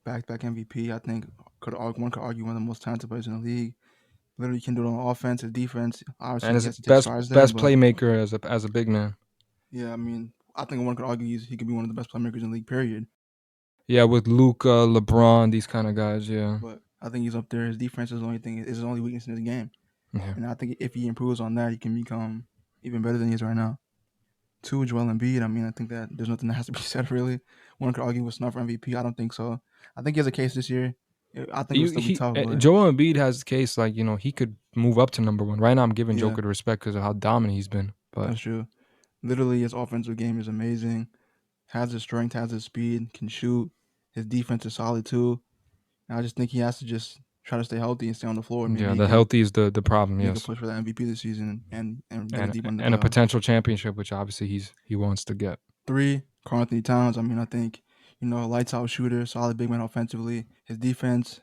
back-to-back MVP. I think one could argue one of the most talented players in the league. Literally can do it on offense and defense. and Obviously, is yes, he takes best strides there, best but playmaker as a big man. yeah, I mean, I think one could argue he could be one of the best playmakers in the league. Period. Yeah, with Luca, LeBron, these kind of guys. Yeah, But I think he's up there. His defense is the only thing. Is his only weakness in his game, yeah. and I think if he improves on that, he can become even better than he is right now. Two, Joel Embiid. I mean, I think that there's nothing that has to be said really. One could argue with Snuff for MVP. I don't think so. I think he has a case this year. I think it'll still be tough, but Joel Embiid has the case like he could move up to number one. Right now, I'm giving yeah, Joker the respect because of how dominant he's been. But that's true. Literally, his offensive game is amazing. Has his strength, has his speed, can shoot. His defense is solid too. And I just think he has to just try to stay healthy and stay on the floor. Maybe yeah, he the can healthy is the problem. make a Yes, push for that MVP this season and get us and deep in the and a playoffs. potential championship, which obviously he wants to get. Three, Karl Anthony Towns. I mean, I think lights out shooter, solid big man offensively. His defense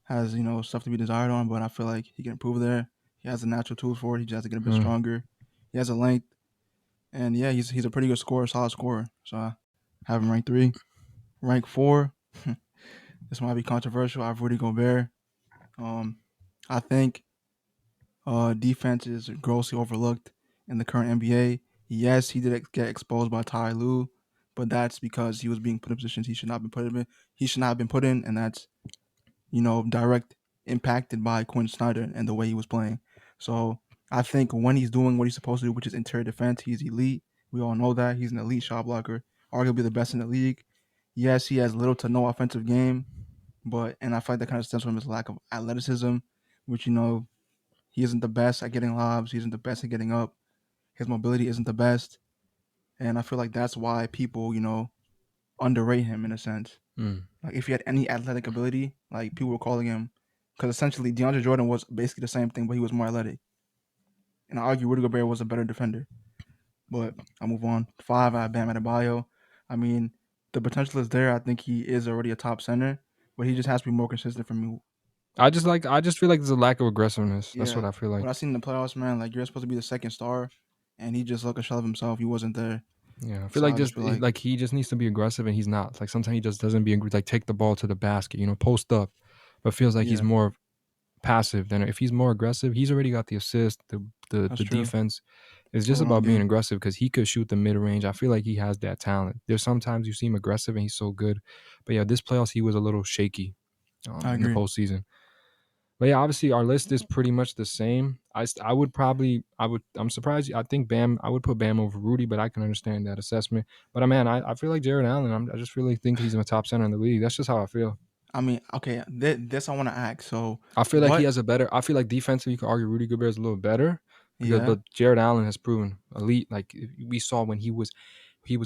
has stuff to be desired on, but I feel like he can improve there. He has the natural tools for it. He just has to get a bit Hmm. stronger. He has a length, and yeah, he's a pretty good scorer, solid scorer. So I have him ranked three. Rank four. This might be controversial. I have Rudy Gobert. Um, I think defense is grossly overlooked in the current NBA. Yes, he did get exposed by Ty Lue, but that's because he was being put in positions he should not have been put in. He should not have been put in, and that's direct impacted by Quinn Snyder and the way he was playing. So I think when he's doing what he's supposed to do, which is interior defense, he's elite. We all know that he's an elite shot blocker, arguably the best in the league. Yes, he has little to no offensive game, and I feel like that kind of stems from his lack of athleticism, which he isn't the best at getting lobs. He isn't the best at getting up. His mobility isn't the best, and I feel like that's why people underrate him in a sense. Mm. Like if he had any athletic ability, like people were calling him, because essentially DeAndre Jordan was basically the same thing, but he was more athletic. And I argue Rudy Gobert was a better defender. But I'll move on. Five, I have Bam Adebayo. I mean, the potential is there. I think he is already a top center, but he just has to be more consistent for me. I just feel like there's a lack of aggressiveness. That's Yeah. what I feel like. What I seen in the playoffs, man, like you're supposed to be the second star, and he just looked a shell of himself. He wasn't there. Yeah, I feel So like I just just feel like, like he just needs to be aggressive and he's not. Like sometimes he just doesn't be like take the ball to the basket, post up, but feels like he's yeah, more passive than if he's more aggressive. He's already got the assist, that's the true. defense. It's just Overall about being game. aggressive because he could shoot the mid range. I feel like he has that talent. There's sometimes you see him aggressive and he's so good, but yeah, this playoffs he was a little shaky I in the agree. postseason. But yeah, obviously our list is pretty much the same. I would probably I'm surprised. I think Bam. I would put Bam over Rudy, but I can understand that assessment. But man, I feel like Jared Allen. I just really think he's a top center in the league. That's just how I feel. I mean, okay, this I want to ask. So, I feel like he what? has a better. I feel like defensively, you could argue Rudy Gobert is a little better because, Yeah, but Jared Allen has proven elite. Like we saw when he was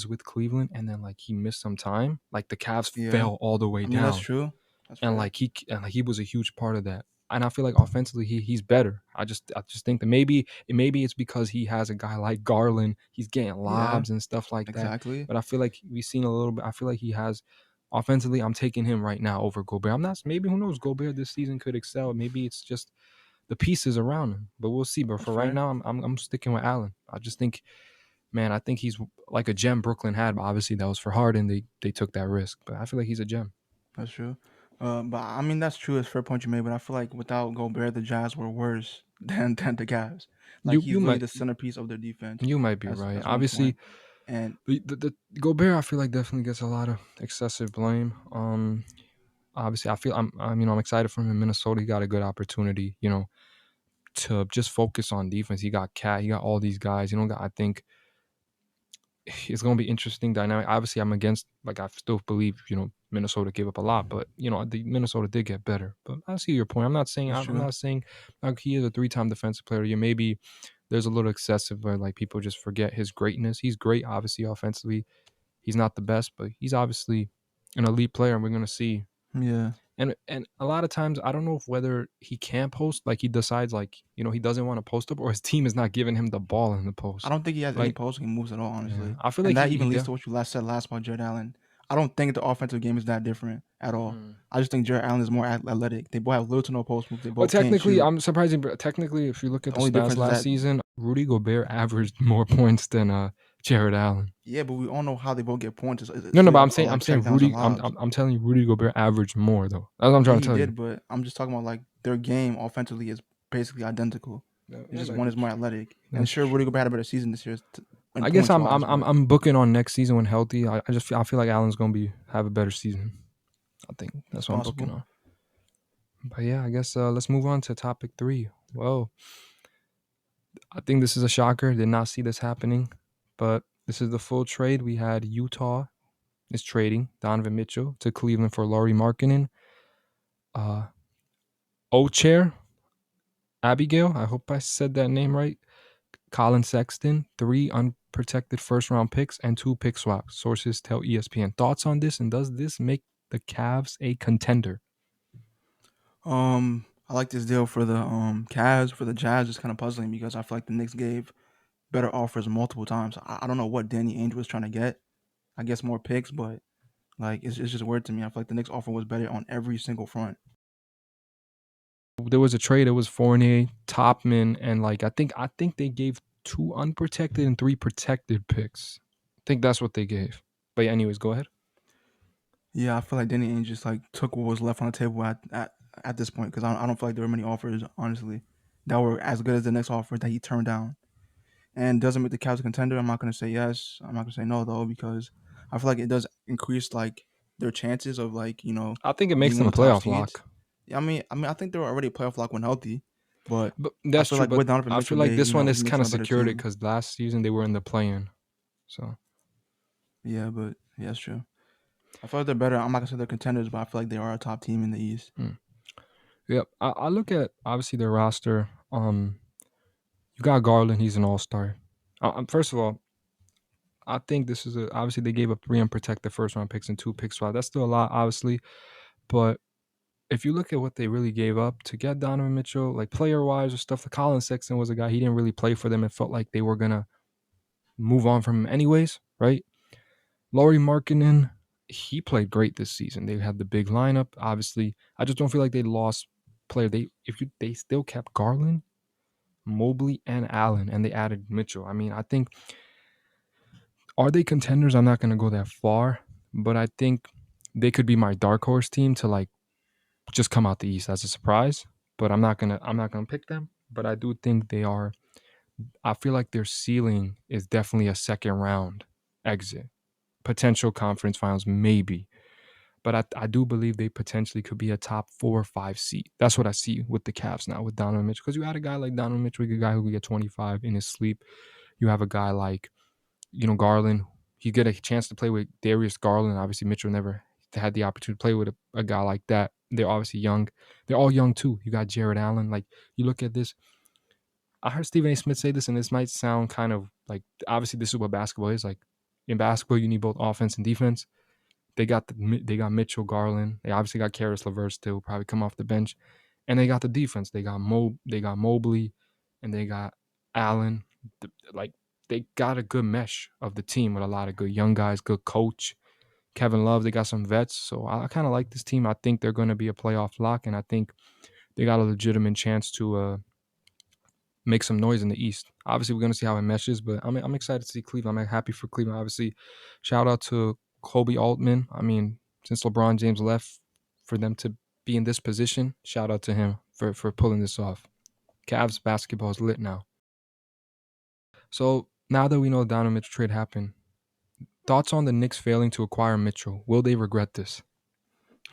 with Cleveland, and then like he missed some time. Like the Cavs yeah. fell all the way I mean, that's down, true. That's and fair. he was a huge part of that. And I feel like offensively he's better. I just think that maybe it's because he has a guy like Garland. He's getting Yeah, lobs and stuff like that. exactly. But I feel like we've seen a little bit. I feel like he has offensively. I'm taking him right now over Gobert. I'm not. Maybe who knows? Gobert this season could excel. Maybe it's just the pieces around him. But we'll see. But That's for right fair. now, I'm sticking with Allen. I just think, man, I think he's like a gem Brooklyn had. But obviously that was for Harden. They took that risk. But I feel like he's a gem. That's true. But I mean, that's true. It's a fair point you made. But I feel like without Gobert, the Jazz were worse than the Cavs. Like You he's you literally might the centerpiece of their defense. you might be That's right. that's one Obviously, point. And the Gobert, I feel like definitely gets a lot of excessive blame. Obviously, I'm excited for him in Minnesota. He got a good opportunity, to just focus on defense. He got Cat, he got all these guys. I think it's gonna be interesting dynamic. Obviously, I'm against. Like, I still believe Minnesota gave up a lot, but the Minnesota did get better. But I see your point. I'm not saying that's I'm true. not saying like he is a 3-time defensive player. Yeah, maybe there's a little excessive where like people just forget his greatness. He's great, obviously offensively. He's not the best, but he's obviously an elite player, and we're gonna see. Yeah. And a lot of times, I don't know if whether he can post, like he decides, like he doesn't want to post up, or his team is not giving him the ball in the I post. don't think he has any Like, posting moves at all, yeah, honestly. I feel And like that he even leads def. to what you said last about Jared Allen. I don't think the offensive game is that different at all. Mm. I just think Jared Allen is more athletic. They both have little to no post moves. They Well, both can't technically, shoot. I'm surprising, but technically, if you look at The the only stats difference is last that season, Rudy Gobert averaged more points than Jared Allen. yeah, but we all know how they both get points. No, It's no, but literally I'm all saying I'm like saying checkdowns and Rudy. lobs. I'm telling you, Rudy Gobert averaged more though. That's what I'm Yeah, trying to he tell you. did, but I'm just talking about like their game offensively is basically identical. It's just I one is get more you. athletic. And That's sure, true. Rudy Gobert had a better season this year in I guess points I'm wise, I'm I'm but I'm booking on next season when healthy. I feel like Allen's gonna have a better season. I think it's that's what I'm booking possible. on. But yeah, I guess let's move on to topic 3. Whoa, I think this is a shocker. Did not see this happening, but this is the full trade. We had Utah is trading Donovan Mitchell to Cleveland for Lauri Markkanen. Uh, Ochair Abigail, I hope I said that name right. Colin Sexton, 3 unprotected first round picks and 2 pick swaps. Sources tell ESPN. Thoughts on this, and does this make the Cavs a contender? I like this deal for the Cavs. For the Jazz, it's kind of puzzling because I feel like the Knicks gave better offers multiple times. I don't know what Danny Ainge was trying to get. I guess more picks, but like it's just weird to me. I feel like the Knicks offer was better on every single front. There was a trade. It was Fournier, Topman, and like I think they gave 2 unprotected and 3 protected picks. I think that's what they gave. But yeah, anyways, go ahead. Yeah, I feel like Danny Ainge just like took what was left on the table at this point because I don't feel like there were many offers honestly that were as good as the next offer that he turned down. And doesn't make the Cavs a contender. I'm not gonna say yes. I'm not gonna say no though because I feel like it does increase like their chances of like I think it makes being them one a of the top playoff seeds. lock. Yeah, I think they were already a playoff lock when healthy, but But I that's feel true. like But with Donovan I feel Mitchell, like they this one he is makes kind them of a better secured it team. because last season they were in the play-in. So Yeah, but yeah, that's true. I feel like they're better. I'm not gonna say they're contenders, but I feel like they are a top team in the East. hmm. Yep. I look at obviously their roster. You got Garland. He's an all-star. First of all, I think this is obviously they gave up 3 unprotected first-round picks and 2 pick swaps. That's still a lot, obviously. But if you look at what they really gave up to get Donovan Mitchell, like player-wise or stuff, the Colin Sexton was a guy he didn't really play for them. It felt like they were gonna move on from him anyways, right? Lauri Markkanen, he played great this season. They had the big lineup. Obviously, I just don't feel like they lost player. They still kept Garland, Mobley, and Allen, and they added Mitchell. I mean, I think are they contenders? I'm not gonna go that far, but I think they could be my dark horse team to like just come out the East as a surprise. But I'm not gonna pick them. But I do think they are. I feel like their ceiling is definitely a second round exit, potential conference finals, maybe. But I do believe they potentially could be a top 4 or 5 seed. That's what I see with the Cavs now with Donovan Mitchell. Because you had a guy like Donovan Mitchell, a guy who could get 25 in his sleep. You have a guy like, Garland. You get a chance to play with Darius Garland. Obviously, Mitchell never had the opportunity to play with a guy like that. They're obviously young. They're all young too. You got Jared Allen. Like, you look at this. I heard Stephen A. Smith say this, and this might sound kind of like obviously this is what basketball is. Like in basketball, you need both offense and defense. They got Mitchell Garland. They obviously got Karis LeVert still probably come off the bench, and they got the defense. They got Mobley, and they got Allen. Like they got a good mesh of the team with a lot of good young guys, good coach. Kevin Love. They got some vets, so I kind of like this team. I think they're going to be a playoff lock, and I think they got a legitimate chance to make some noise in the East. Obviously, we're going to see how it meshes, but I'm excited to see Cleveland. I'm happy for Cleveland. Obviously, shout out to Kobe Altman. I mean, since LeBron James left, for them to be in this position, shout out to him for pulling this off. Cavs basketball is lit now. So now that we know the Donovan Mitchell trade happened, thoughts on the Knicks failing to acquire Mitchell? Will they regret this?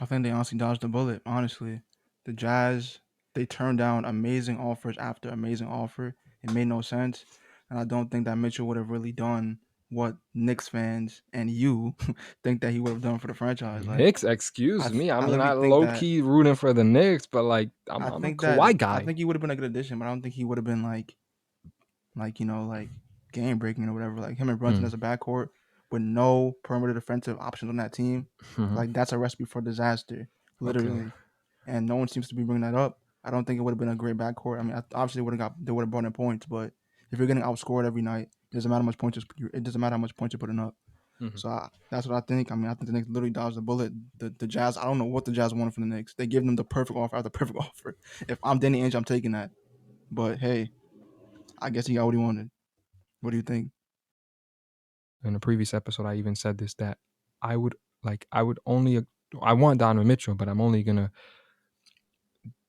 I think they honestly dodged the bullet. Honestly, the Jazz they turned down amazing offers after amazing offer. It made no sense, and I don't think that Mitchell would have really done what Knicks fans and you think that he would have done for the franchise. Like Knicks, excuse me. I I mean, I literally think low that key rooting for the Knicks, but like, I'm, I I'm a think that Kawhi I guy. think he would have been a good addition, but I don't think he would have been like like game breaking or whatever. Like him and Brunson Mm. as a backcourt with no perimeter defensive options on that team, Mhm. like that's a recipe for disaster, Okay. literally. And no one seems to be bringing that up. I don't think it would have been a great backcourt. I mean, obviously they would have brought in points, but if you're getting outscored every night, it doesn't matter how much points it doesn't matter how much points you're putting up. Mhm. So that's what I think. I mean, I think the Knicks literally dodged the bullet. The Jazz, I don't know what the Jazz wanted from the Knicks. They gave them the perfect offer after perfect offer. If I'm Danny Ainge, I'm taking that. But hey, I guess he got what he wanted. What do you think? In a previous episode, I even said this that I would only I want Donovan Mitchell, but I'm only gonna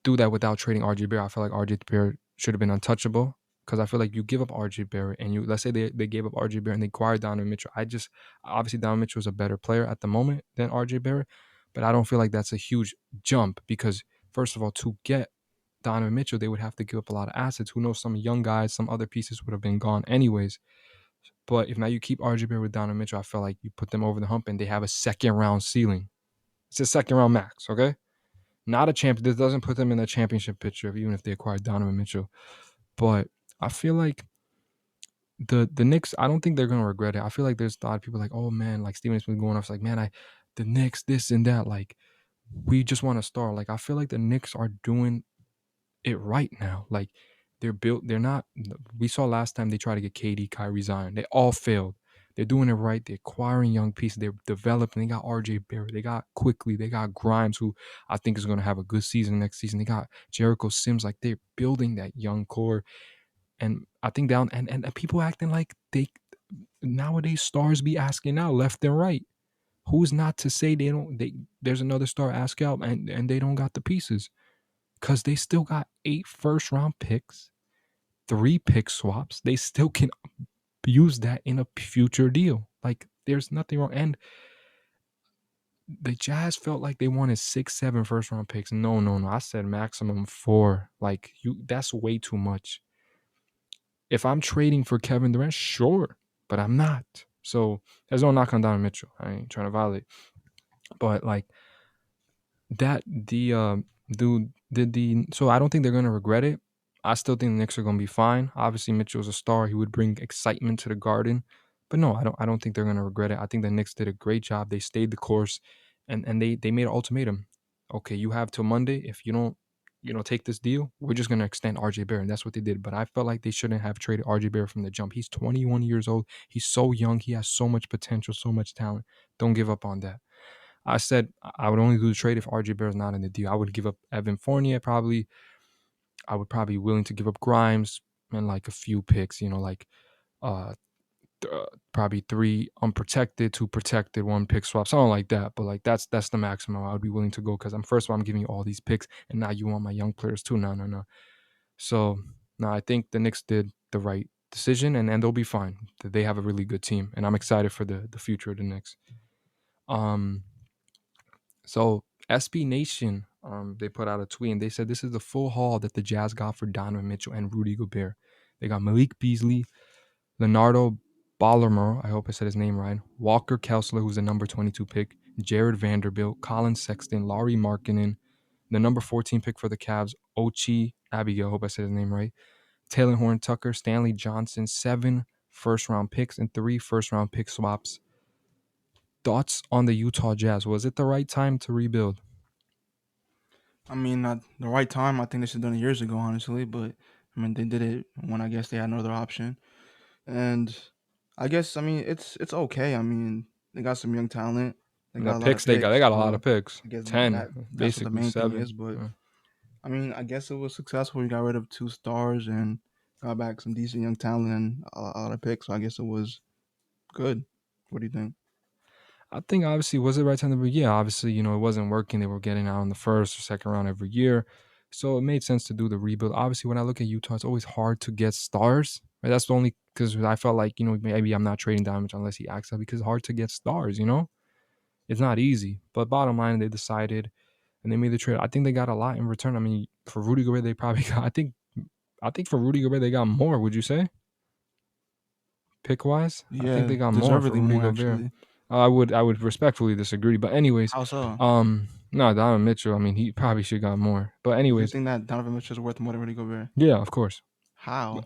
do that without trading RJ Barrett. I feel like RJ Barrett should have been untouchable because I feel like you give up RJ Barrett and you, let's say they gave up RJ Barrett and they acquired Donovan Mitchell. Obviously Donovan Mitchell is a better player at the moment than RJ Barrett, but I don't feel like that's a huge jump because first of all, to get Donovan Mitchell, they would have to give up a lot of assets. Who knows? Some young guys, some other pieces would have been gone anyways. But if now you keep RJ Barrett with Donovan Mitchell, I feel like you put them over the hump and they have a second round ceiling. It's a second round max, okay? Not a champion. This doesn't put them in the championship picture, even if they acquired Donovan Mitchell. But I feel like the Knicks, I don't think they're gonna regret it. I feel like there's a lot of people like, oh man, like Steven has been going off like, man, the Knicks, this and that, like we just want to star. Like I feel like the Knicks are doing it right now. Like they're not. We saw last time they tried to get KD, Kyrie, Zion. They all failed. They're doing it right. They're acquiring young pieces. They're developing. They got RJ Barrett. They got Quickly. They got Grimes, who I think is going to have a good season next season. They got Jericho, Sims. Like they're building that young core. And I think down and people acting like they nowadays stars be asking out left and right. Who's not to say there's another star ask out and they don't got the pieces because they still got 8 first round picks, 3 pick swaps. They still can use that in a future deal. Like there's nothing wrong. And the Jazz felt like they wanted 6, 7 first round picks. No, no, no. I said maximum 4. Like that's way too much. If I'm trading for Kevin Durant, sure, but I'm not. So there's no knock on Donovan Mitchell. I ain't trying to violate. But like that dude did the so I don't think they're gonna regret it. I still think the Knicks are gonna be fine. Obviously Mitchell's a star. He would bring excitement to the garden. But no, I don't think they're gonna regret it. I think the Knicks did a great job. They stayed the course and they made an ultimatum. Okay, you have till Monday. If you don't, take this deal, we're just gonna extend RJ Barrett. And that's what they did. But I felt like they shouldn't have traded RJ Barrett from the jump. He's 21 years old. He's so young. He has so much potential, so much talent. Don't give up on that. I said I would only do the trade if RJ Barrett's not in the deal. I would give up Evan Fournier probably. I would probably be willing to give up Grimes and like a few picks, like uh, probably 3 unprotected, 2 protected, 1 pick swap, something like that. But like that's the maximum I would be willing to go because first of all I'm giving you all these picks and now you want my young players too. No, no, no. So no, I think the Knicks did the right decision and they'll be fine. They have a really good team and I'm excited for the future of the Knicks. Um, So SB Nation, they put out a tweet and they said this is the full haul that the Jazz got for Donovan Mitchell and Rudy Gobert. They got Malik Beasley, Leonardo Ballermer, I hope I said his name right, Walker Kessler, who's the number 22 pick, Jared Vanderbilt, Colin Sexton, Laurie Markkinen, the number 14 pick for the Cavs, Ochi Abigail, I hope I said his name right, Taylor Horn Tucker, Stanley Johnson, 7 first round picks and 3 first round pick swaps. Thoughts on the Utah Jazz? Was it the right time to rebuild? I mean, not the right time. I think they should have done it years ago, honestly. But I mean, they did it when I guess they had no other option. And I guess it's okay. I mean, they got some young talent. They The got a lot of picks they picks, got a lot of so picks. I guess 10, that's what the basically main thing 7. is. But Yeah. I mean, I guess it was successful. We got rid of 2 stars and got back some decent young talent and a lot of picks. So I guess it was good. What do you think? I think obviously was it right time to be? Yeah, obviously, it wasn't working. They were getting out in the first or second round every year. So it made sense to do the rebuild. Obviously, when I look at Utah, it's always hard to get stars. Right? That's the only because I felt like, maybe I'm not trading damage unless he acts out because it's hard to get stars. It's not easy. But bottom line, they decided and they made the trade. I think they got a lot in return. I mean, for Rudy Gobert, they probably got I think for Rudy Gobert, they got more, would you say? Pick wise, I think Yeah, they got more for deservedly Rudy more Gobert. actually. I would respectfully disagree, but anyways, How so? no, Donovan Mitchell. I mean, he probably should got more, but You anyways, think that Donovan Mitchell is worth more than Rudy Gobert? yeah, of course. How? But,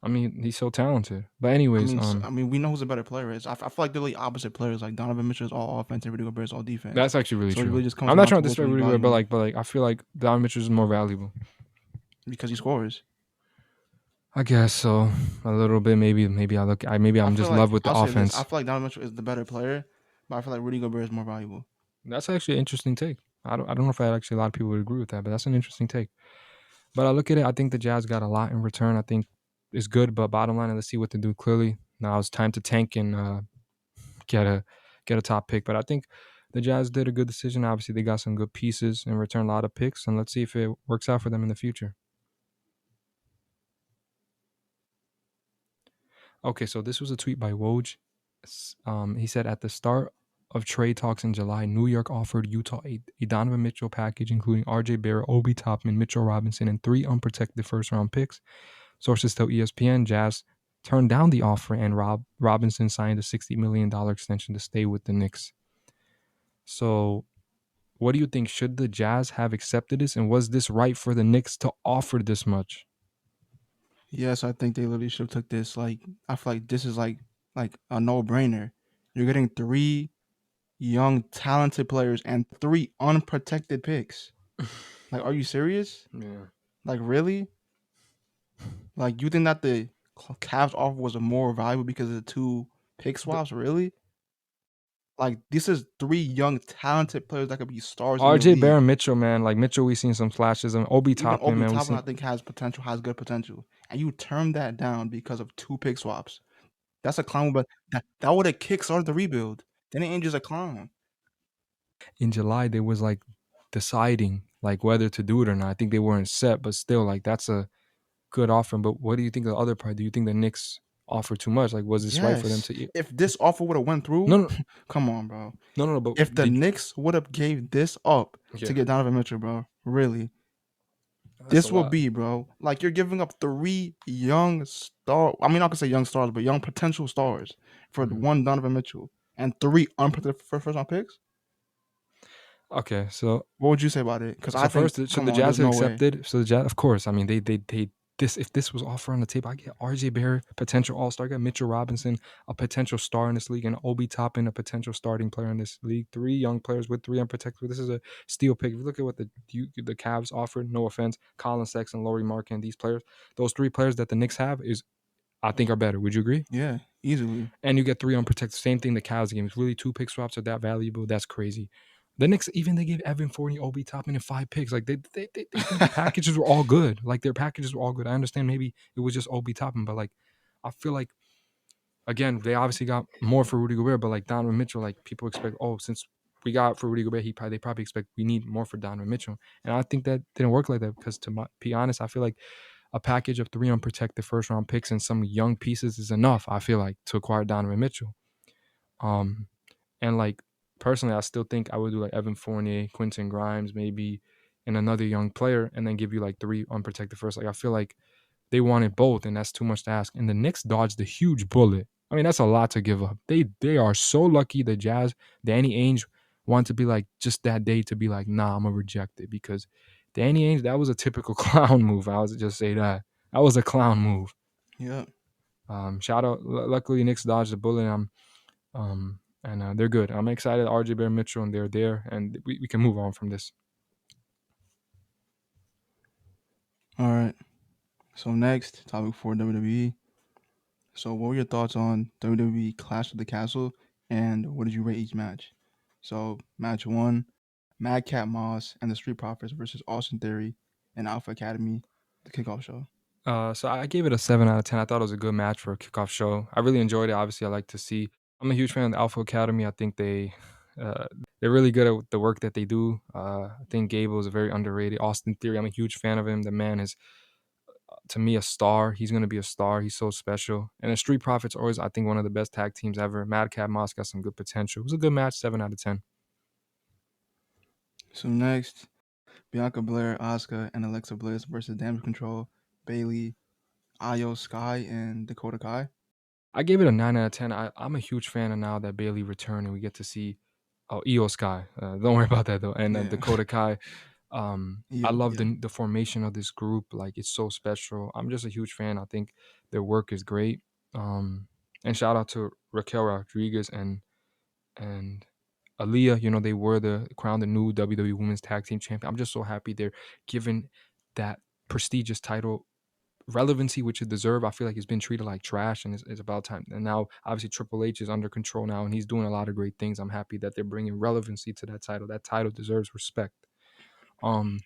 I mean, he's so talented. But I anyways, mean, we know who's a better player is. I feel like they're really opposite players. Like Donovan Mitchell is all offense, and Rudy Gobert is all defense. that's actually really So it true. really just comes I'm not down trying to to which disrespect one you Rudy Gobert, value but more I feel like Donovan Mitchell is more valuable. because he scores. I guess so. A little bit, maybe maybe I I'm feel just like love with the I'll say this. I offense. feel like Donovan Mitchell is the better player, but I feel like Rudy Gobert is more valuable. That's actually an interesting take. I don't know if actually a lot of people would agree with that, but that's an interesting take. But I look at it, I think the Jazz got a lot in return. I think is good, but bottom line, let's see what to do. Clearly, now it's time to tank and get a top pick. But I think the Jazz did a good decision. Obviously, they got some good pieces and returned a lot of picks, and let's see if it works out for them in the future. Okay, so this was a tweet by Woj. He said at the start of trade talks in July, New York offered Utah a Donovan Mitchell package, including R.J. Barrett, Obi Toppin, Mitchell Robinson, and 3 unprotected first-round picks. Sources tell ESPN Jazz turned down the offer, and Robinson signed a $60 million extension to stay with the Knicks. So, what do you think? Should the Jazz have accepted this, and was this right for the Knicks to offer this much? Yes, I think they literally should have took this. Like, I feel like this is like a no brainer. You're getting three young, talented players and three unprotected picks. Like, are you serious? Yeah. Like, really? Like, you think that the Cavs offer was more valuable because of the two pick The swaps? Really? Like, this is three young, talented players that could be stars in the RJ league. Barrett, Mitchell, man, like Mitchell, we seen some flashes. And Obi Even Toppin, Obi man, we Toppin, seen I think, has potential, has good potential. And you turned that down because of two pick swaps. That's a clown, but that would have kickstarted the rebuild. Then it ain't just a clown. in July. They was like deciding like whether to do it or not. I think they weren't set, but still, like that's a good offer. But what do you think of the other part? Do you think the Knicks offered too much? Like, was this right for them Yes. to? If this offer would have went through, No, no, come on, bro. no, no, no. But If the did Knicks would have gave this up to yeah, get Donovan Mitchell, bro, really, that's a this would lot. be, bro. Like you're giving up three young star. I mean, not gonna say young stars, but young potential stars for Mhm. one Donovan Mitchell and three unprotected first round picks. Okay, so What would you say about it? Because I so think, first, should come the on, Jazz there's have no way. accepted? So the Jazz, of course. I mean, they this if this was offer on the table, I get RJ Barrett, potential All Star, I got Mitchell Robinson, a potential star in this league, and Obi Toppin, a potential starting player in this league. 3 young players with 3 unprotected. This is a steal pick. If you look at what the Cavs offered, no offense, Colin Sexton, Laurie Markin, these players, those 3 players that the Knicks have is I think are better. Would you agree? Yeah, easily. And you get 3 unprotected. Same thing the Cavs game. It's really 2 pick swaps are that valuable. That's crazy. The Knicks even they gave Evan Fournier, Obi Toppin, and 5 picks. Like the packages were all good. Like their packages were all good. I understand maybe it was just Obi Toppin, but like I feel like again they obviously got more for Rudy Gobert, but like Donovan Mitchell, like people expect since we got for Rudy Gobert, they probably expect we need more for Donovan Mitchell, and I think that didn't work like that because be honest, I feel like a package of 3 unprotected first round picks and some young pieces is enough. I feel like to acquire Donovan Mitchell. Um, and like personally, I still think I would do like Evan Fournier, Quentin Grimes, maybe, and another young player, and then give you like 3 unprotected first. Like I feel like they wanted both, and that's too much to ask. And the Knicks dodged a huge bullet. I mean, that's a lot to give up. They are so lucky. The Jazz, Danny Ainge, want to be like just that day to be like, nah, I'm gonna reject it because Danny Ainge, that was a typical clown move. I was just say that was a clown move. Yeah. Shout out. Luckily, Knicks dodged the bullet. And they're good. I'm excited. RJ Barrett, Mitchell, and they're there, and we can move on from this. All right. So next topic for WWE. So what were your thoughts on WWE Clash of the Castle, and what did you rate each match? So match one, Madcap Moss and the Street Profits versus Austin Theory and Alpha Academy, the kickoff show. So I gave it a 7 out of 10. I thought it was a good match for a kickoff show. I really enjoyed it. Obviously, I like to see. I'm a huge fan of the Alpha Academy. I think they're really good at the work that they do. I think Gable is a very underrated. Austin Theory, I'm a huge fan of him. The man is to me a star. He's gonna be a star. He's so special. And the Street Profits are always, I think, one of the best tag teams ever. Madcap Moss got some good potential. It was a good match. 7 out of 10. So next, Bianca Blair, Asuka, and Alexa Bliss versus Damage Control, Bailey, Io Sky, and Dakota Kai. I gave it a 9 out of 10. I'm a huge fan of now that Bailey returned and we get to see Io Sky. Don't worry about that though. And Yeah. Dakota Kai. I Io, love yeah. the formation of this group. Like it's so special. I'm just a huge fan. I think their work is great. And shout out to Raquel Rodriguez and Aaliyah. You know they were the crowned the new WWE Women's Tag Team Champion. I'm just so happy they're given that prestigious title relevancy which it deserves. I feel like it's been treated like trash, and it's about time. And now, obviously, Triple H is under control now, and he's doing a lot of great things. I'm happy that they're bringing relevancy to that title. That title deserves respect. Um,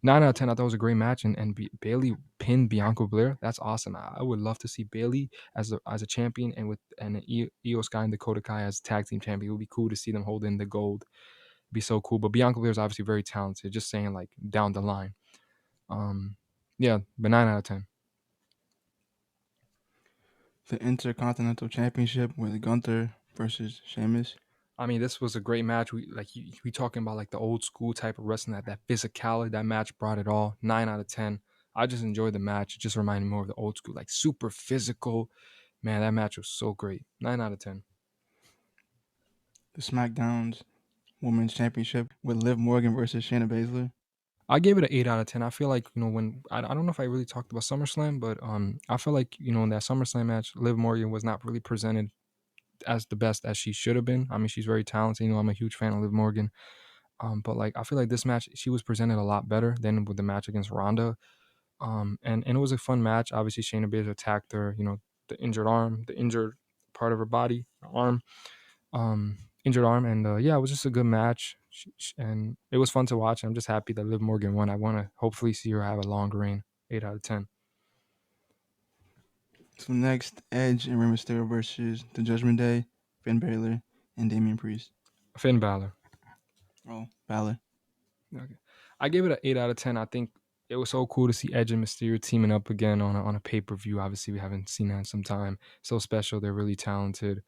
9 out of 10. I thought it was a great match, and Bailey pinned Bianca Belair. That's awesome. I would love to see Bailey as a champion, and Io Sky and Dakota Kai as tag team champion. It would be cool to see them hold in the gold. It'd be so cool. But Bianca Belair is obviously very talented. Just saying, like down the line. Um, yeah, but 9 out of 10. The Intercontinental Championship with Gunther versus Sheamus. I mean, this was a great match. We talking about like the old school type of wrestling, that physicality. That match brought it all. 9 out of 10. I just enjoyed the match. It just reminded me more of the old school, like super physical. Man, that match was so great. 9 out of 10. The SmackDown's Women's Championship with Liv Morgan versus Shayna Baszler. I gave it an 8 out of 10. I feel like when I don't know if I really talked about SummerSlam, but I feel like in that SummerSlam match, Liv Morgan was not really presented as the best as she should have been. I mean, she's very talented. I'm a huge fan of Liv Morgan. But like I feel like this match, she was presented a lot better than with the match against Ronda. And it was a fun match. Obviously, Shayna Baszler attacked her, the injured arm, the injured part of her body, arm, injured arm, and yeah, it was just a good match, and it was fun to watch. I'm just happy that Liv Morgan won. I want to hopefully see her have a long reign. 8 out of 10. So next, Edge and Rey Mysterio versus The Judgment Day, Finn Balor, and Damian Priest. Finn Balor. Oh, Balor. Okay. I gave it an 8 out of 10. I think it was so cool to see Edge and Mysterio teaming up again on a pay per view. Obviously, we haven't seen that in some time. So special. They're really talented.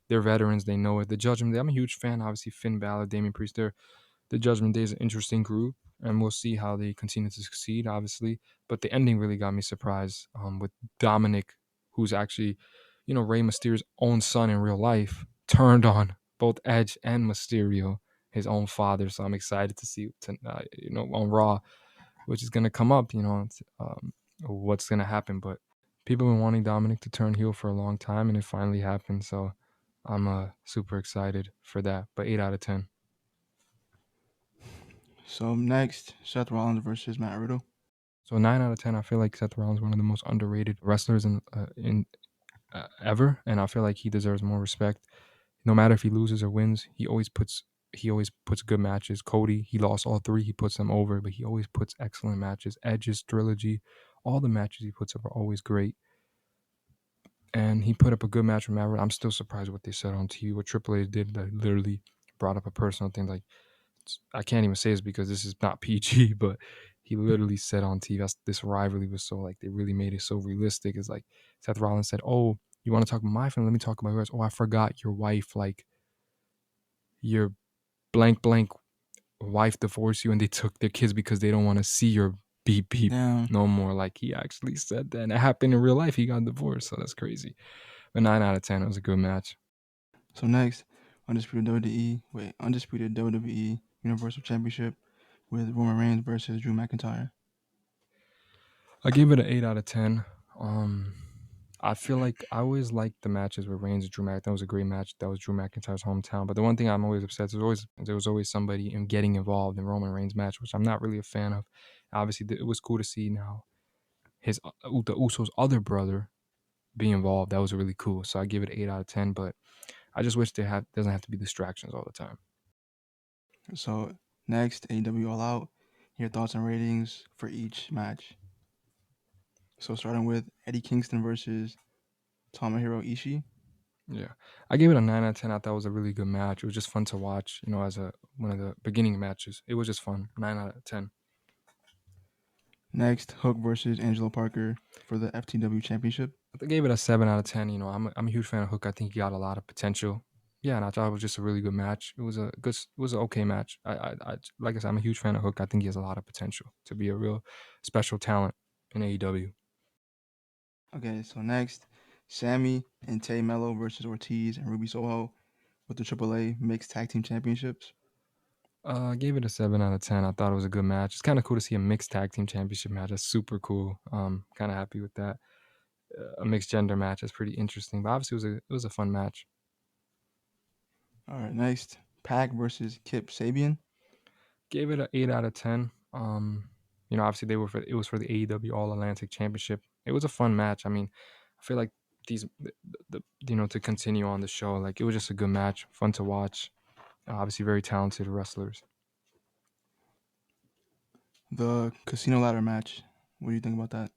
They're veterans. They know it. The Judgment Day. I'm a huge fan. Obviously, Finn Balor, Damian Priest. The Judgment Day is an interesting group, and we'll see how they continue to succeed. Obviously, but the ending really got me surprised. With Dominic, who's actually, Rey Mysterio's own son in real life, turned on both Edge and Mysterio, his own father. So I'm excited to see, on Raw, which is going to come up, what's going to happen. But people have been wanting Dominic to turn heel for a long time, and it finally happened. So I'm super excited for that. But 8 out of 10. So next, Seth Rollins versus Matt Riddle. So 9 out of 10. I feel like Seth Rollins is one of the most underrated wrestlers in ever, and I feel like he deserves more respect. No matter if he loses or wins, he always puts good matches. Cody, he lost all three. He puts them over, but he always puts excellent matches. Edge's trilogy, all the matches he puts up are always great. And he put up a good match with Maverick. I'm still surprised what they said on TV. What Triple H did, that literally brought up a personal thing. Like, I can't even say this because this is not PG, but he literally said on TV, this rivalry was so, like, they really made it so realistic. It's like Seth Rollins said, "Oh, you want to talk about my family? Let me talk about yours. Oh, I forgot your wife, like your blank blank wife divorced you, and they took their kids because they don't want to see your beep beep Damn. no more." Like, he actually said that, and it happened in real life. He got divorced, so that's crazy. But 9 out of 10, it was a good match. So next, Undisputed WWE Universal Championship with Roman Reigns versus Drew McIntyre. I give it an 8 out of 10. Um, I feel like I always liked the matches with Reigns and Drew McIntyre. That was a great match. That was Drew McIntyre's hometown. But the one thing I'm always upset is there was always somebody in getting involved in Roman Reigns' match, which I'm not really a fan of. Obviously, it was cool to see now the Usos' other brother be involved. That was really cool. So I give it 8 out of 10. But I just wish doesn't have to be distractions all the time. So next, AEW All Out. Your thoughts and ratings for each match. So starting with Eddie Kingston versus Tomohiro Ishii. Yeah, I gave it a 9 out of 10. I thought it was a really good match. It was just fun to watch. As one of the beginning matches, it was just fun. 9 out of 10. Next, Hook versus Angelo Parker for the FTW Championship. I gave it a 7 out of 10. I'm a huge fan of Hook. I think he got a lot of potential. Yeah, and I thought it was just a really good match. It was an okay match. Like I said, I'm a huge fan of Hook. I think he has a lot of potential to be a real special talent in AEW. Okay, so next, Sammy and Taymello versus Ortiz and Ruby Soho with the AAA Mixed Tag Team Championships. I gave it a 7 out of 10. I thought it was a good match. It's kind of cool to see a mixed tag team championship match. That's super cool. Kind of happy with that. A mixed gender match is pretty interesting. But obviously, it was a fun match. All right, next, Pac versus Kip Sabian. Gave it an 8 out of 10. Obviously it was for the AEW All Atlantic Championship. It was a fun match. I mean, I feel like to continue on the show, like, it was just a good match, fun to watch. Obviously, very talented wrestlers. The casino ladder match. What do you think about that?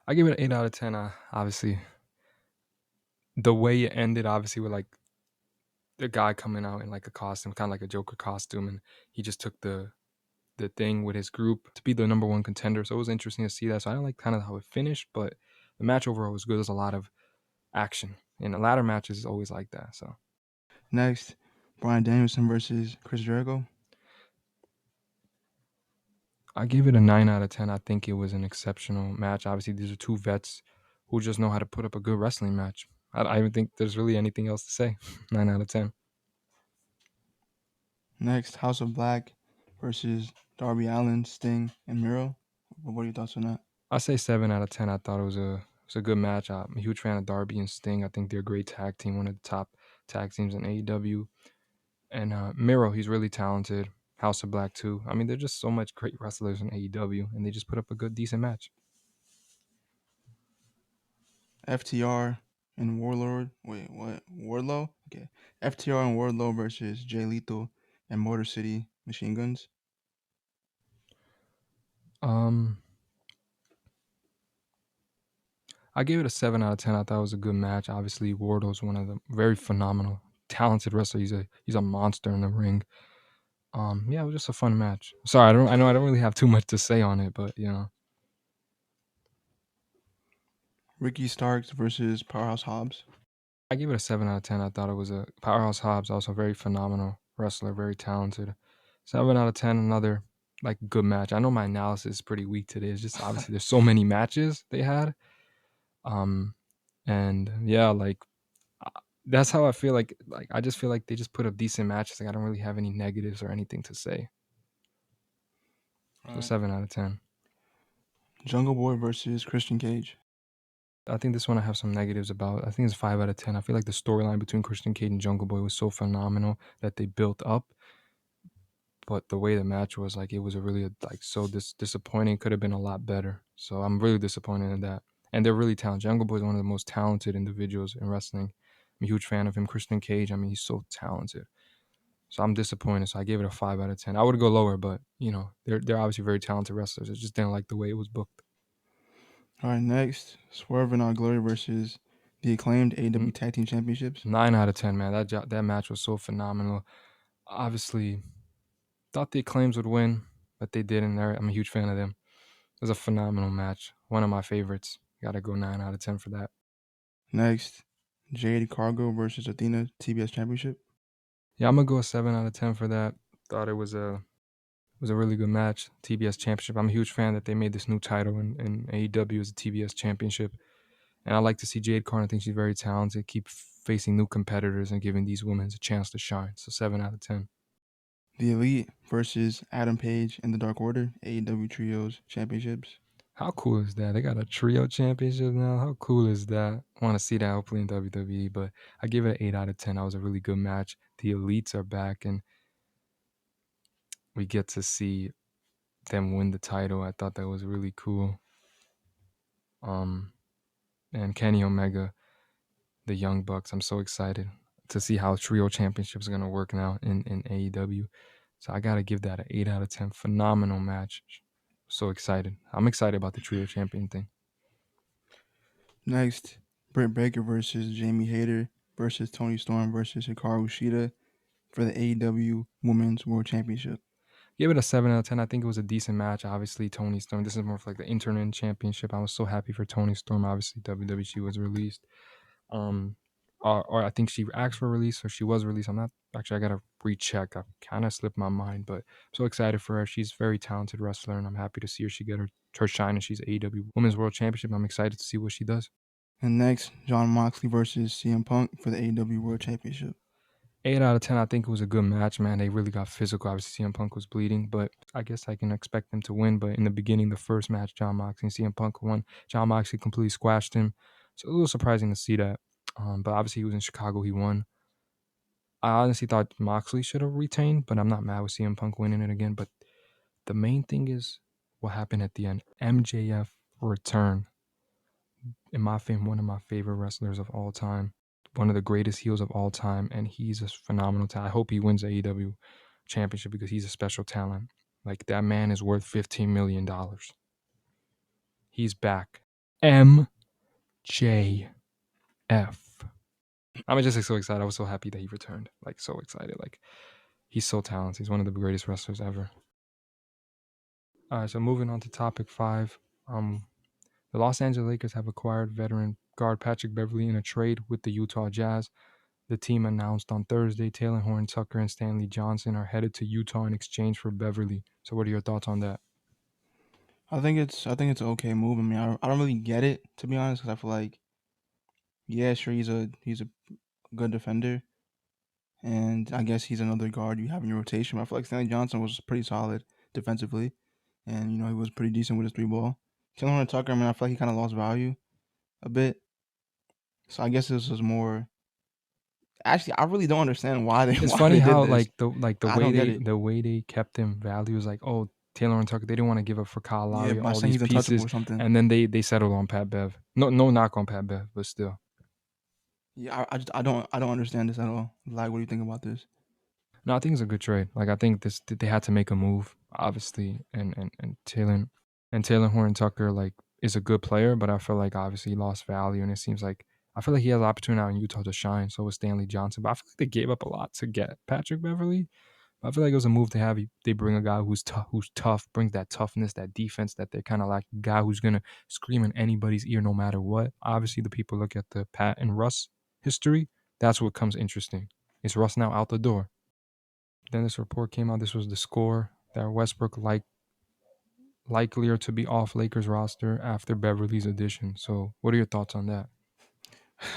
I give it an 8 out of 10. Obviously, the way it ended, obviously, with like the guy coming out in like a costume, kind of like a Joker costume, and he just took the thing with his group to be the number one contender. So it was interesting to see that. So I don't like kind of how it finished, but the match overall was good. There's a lot of action, and the ladder matches is always like that. So Next, Brian Danielson versus Chris Jericho. I give it a 9 out of 10. I think it was an exceptional match. Obviously, these are two vets who just know how to put up a good wrestling match. I don't think there's really anything else to say. 9 out of 10. Next, House of Black versus Darby Allin, Sting, and Miro. What are your thoughts on that? I say 7 out of 10. I thought it was a good match. I'm a huge fan of Darby and Sting. I think they're a great tag team, one of the top tag teams in AEW. And Miro, he's really talented. House of Black too. I mean, there's just so much great wrestlers in AEW, and they just put up a good, decent match. FTR and Warlord. Wait, what? Wardlow? Okay. FTR and Wardlow versus Jay Lethal and Motor City Machine Guns. Um, I gave it a 7 out of 10. I thought it was a good match. Obviously, Wardlow's one of the very phenomenal, talented wrestler. He's a monster in the ring. Yeah, it was just a fun match. Sorry, I know I don't really have too much to say on it, but Ricky Starks versus Powerhouse Hobbs. I give it a 7 out of 10. I thought it was a Powerhouse Hobbs, also very phenomenal wrestler, very talented. 7 out of 10, another like good match. I know my analysis is pretty weak today. It's just obviously there's so many matches they had. Um, and yeah, like uh, that's how I feel like I just feel like they just put up decent matches. Like I don't really have any negatives or anything to say. All So right. 7 out of 10. Jungle Boy versus Christian Cage. I think this one I have some negatives about. I think it's 5 out of 10. I feel like the storyline between Christian Cage and Jungle Boy was so phenomenal that they built up, but the way the match was, like, it was a really like so disappointing. Could have been a lot better. So I'm really disappointed in that. And they're really talented. Jungle Boy is one of the most talented individuals in wrestling. I'm a huge fan of him. Christian Cage, I mean, he's so talented. So I'm disappointed. So I gave it a 5 out of 10. I would go lower, but they're obviously very talented wrestlers. I just didn't like the way it was booked. All right, next, Swerve and Our Glory versus the acclaimed AEW Tag Team Championships. 9 out of 10, man. That match was so phenomenal. Obviously, thought the Acclaims would win, but they didn't. I'm a huge fan of them. It was a phenomenal match. One of my favorites. Gotta go 9 out of 10 for that. Next, Jade Cargo versus Athena TBS Championship. Yeah, I'm gonna go a 7 out of 10 for that. Thought it was a really good match. TBS Championship. I'm a huge fan that they made this new title in AEW as a TBS Championship. And I like to see Jade Carter. I think she's very talented. Keep facing new competitors and giving these women a chance to shine. So 7 out of 10. The Elite versus Adam Page and the Dark Order AEW Trios Championships. How cool is that? They got a trio championship now. How cool is that? I want to see that hopefully in WWE, but I give it an 8 out of 10. That was a really good match. The Elites are back and we get to see them win the title. I thought that was really cool. Um, and Kenny Omega, the Young Bucks. I'm so excited to see how trio championships are gonna work now in AEW. So I gotta give that an 8 out of 10. Phenomenal match. So excited. I'm excited about the trio champion thing. Next, Brent Baker versus Jamie Hayter versus Tony Storm versus Hikaru Shida for the AEW Women's World Championship. Give it a 7 out of 10. I think it was a decent match. Obviously, Tony Storm. This is more of like the interim championship. I was so happy for Tony Storm. Obviously, WWE was released. Um, or I think she asked for release or she was released. I'm not actually. I gotta recheck. I kind of slipped my mind, but I'm so excited for her. She's a very talented wrestler, and I'm happy to see her. She get her shine, and she's AEW Women's World Championship. I'm excited to see what she does. And next, John Moxley versus CM Punk for the AEW World Championship. 8 out of 10. I think it was a good match, man. They really got physical. Obviously, CM Punk was bleeding, but I guess I can expect them to win. But in the beginning, the first match, John Moxley and CM Punk won. John Moxley completely squashed him. So a little surprising to see that. But obviously, he was in Chicago. He won. I honestly thought Moxley should have retained, but I'm not mad with CM Punk winning it again. But the main thing is what happened at the end. MJF return. In my opinion, one of my favorite wrestlers of all time. One of the greatest heels of all time. And he's a phenomenal talent. I hope he wins the AEW championship because he's a special talent. Like that man is worth $15 million. He's back. MJF. I'm just so excited. I was so happy that he returned. Like so excited. Like he's so talented. He's one of the greatest wrestlers ever. All right, so moving on to topic 5. The Los Angeles Lakers have acquired veteran guard Patrick Beverley in a trade with the Utah Jazz. The team announced on Thursday Taylor Horn Tucker and Stanley Johnson are headed to Utah in exchange for Beverley. So what are your thoughts on that? I think it's an okay move. I mean, I don't really get it, to be honest, because I feel like, yeah, sure, he's a good defender, and I guess he's another guard you have in your rotation. But I feel like Stanley Johnson was pretty solid defensively, and he was pretty decent with his three ball. Kellen Tucker, I mean, I feel like he kind of lost value a bit. So I guess this was more. Actually, I really don't understand why they It's why funny they did how this. the I way don't get it. they kept him value is like, oh, Taylor and Tucker, they didn't want to give up for Kyle Yeah, Lowry, by all saying these he's untouchable pieces, or something. and then they settled on Pat Bev. No knock on Pat Bev, but still. Yeah, I don't understand this at all. Like, what do you think about this? No, I think it's a good trade. Like I think this they had to make a move, obviously, and Taylor Horn Tucker like is a good player, but I feel like obviously he lost value, and it seems like I feel like he has an opportunity now in Utah to shine. So was Stanley Johnson, but I feel like they gave up a lot to get Patrick Beverley. I feel like it was a move to have. They bring a guy who's tough, brings that toughness, that defense that they're kind of like. A guy who's gonna scream in anybody's ear no matter what. Obviously, the people look at the Pat and Russ history. That's what comes interesting. Is Russ now out the door? Then this report came out. This was the score that Westbrook likelier to be off Lakers roster after Beverly's addition. So, what are your thoughts on that?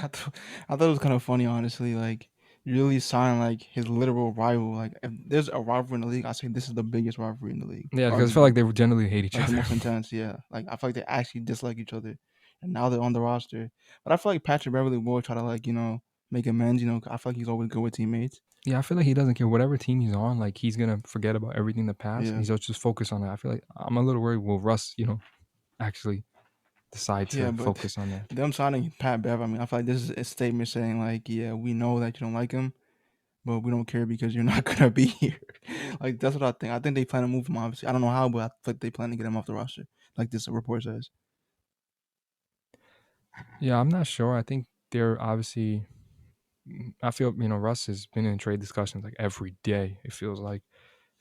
I thought it was kind of funny, honestly. Like, you really sign like his literal rival. Like, if there's a rivalry in the league, I say this is the biggest rivalry in the league, Yeah, because I feel like arguably. they generally hate each Like the other. most intense, yeah. Like I feel like they actually dislike each other, and now they're on the roster. But I feel like Patrick Beverley will try to make amends. I feel like he's always good with teammates. Yeah, I feel like he doesn't care whatever team he's on. Like he's gonna forget about everything in the past, and Yeah, he's just focus on that. I feel like I'm a little worried. Will Russ, actually decide yeah. to But focus on that? them signing Pat Bev, I mean, I feel like this is a statement saying like, yeah, we know that you don't like him, but we don't care because you're not gonna be here. Like that's what I think. I think they plan to move him. Obviously, I don't know how, but I feel like they plan to get him off the roster, like this report says. Yeah, I'm not sure. I think they're obviously. I feel Russ has been in trade discussions like every day. It feels like.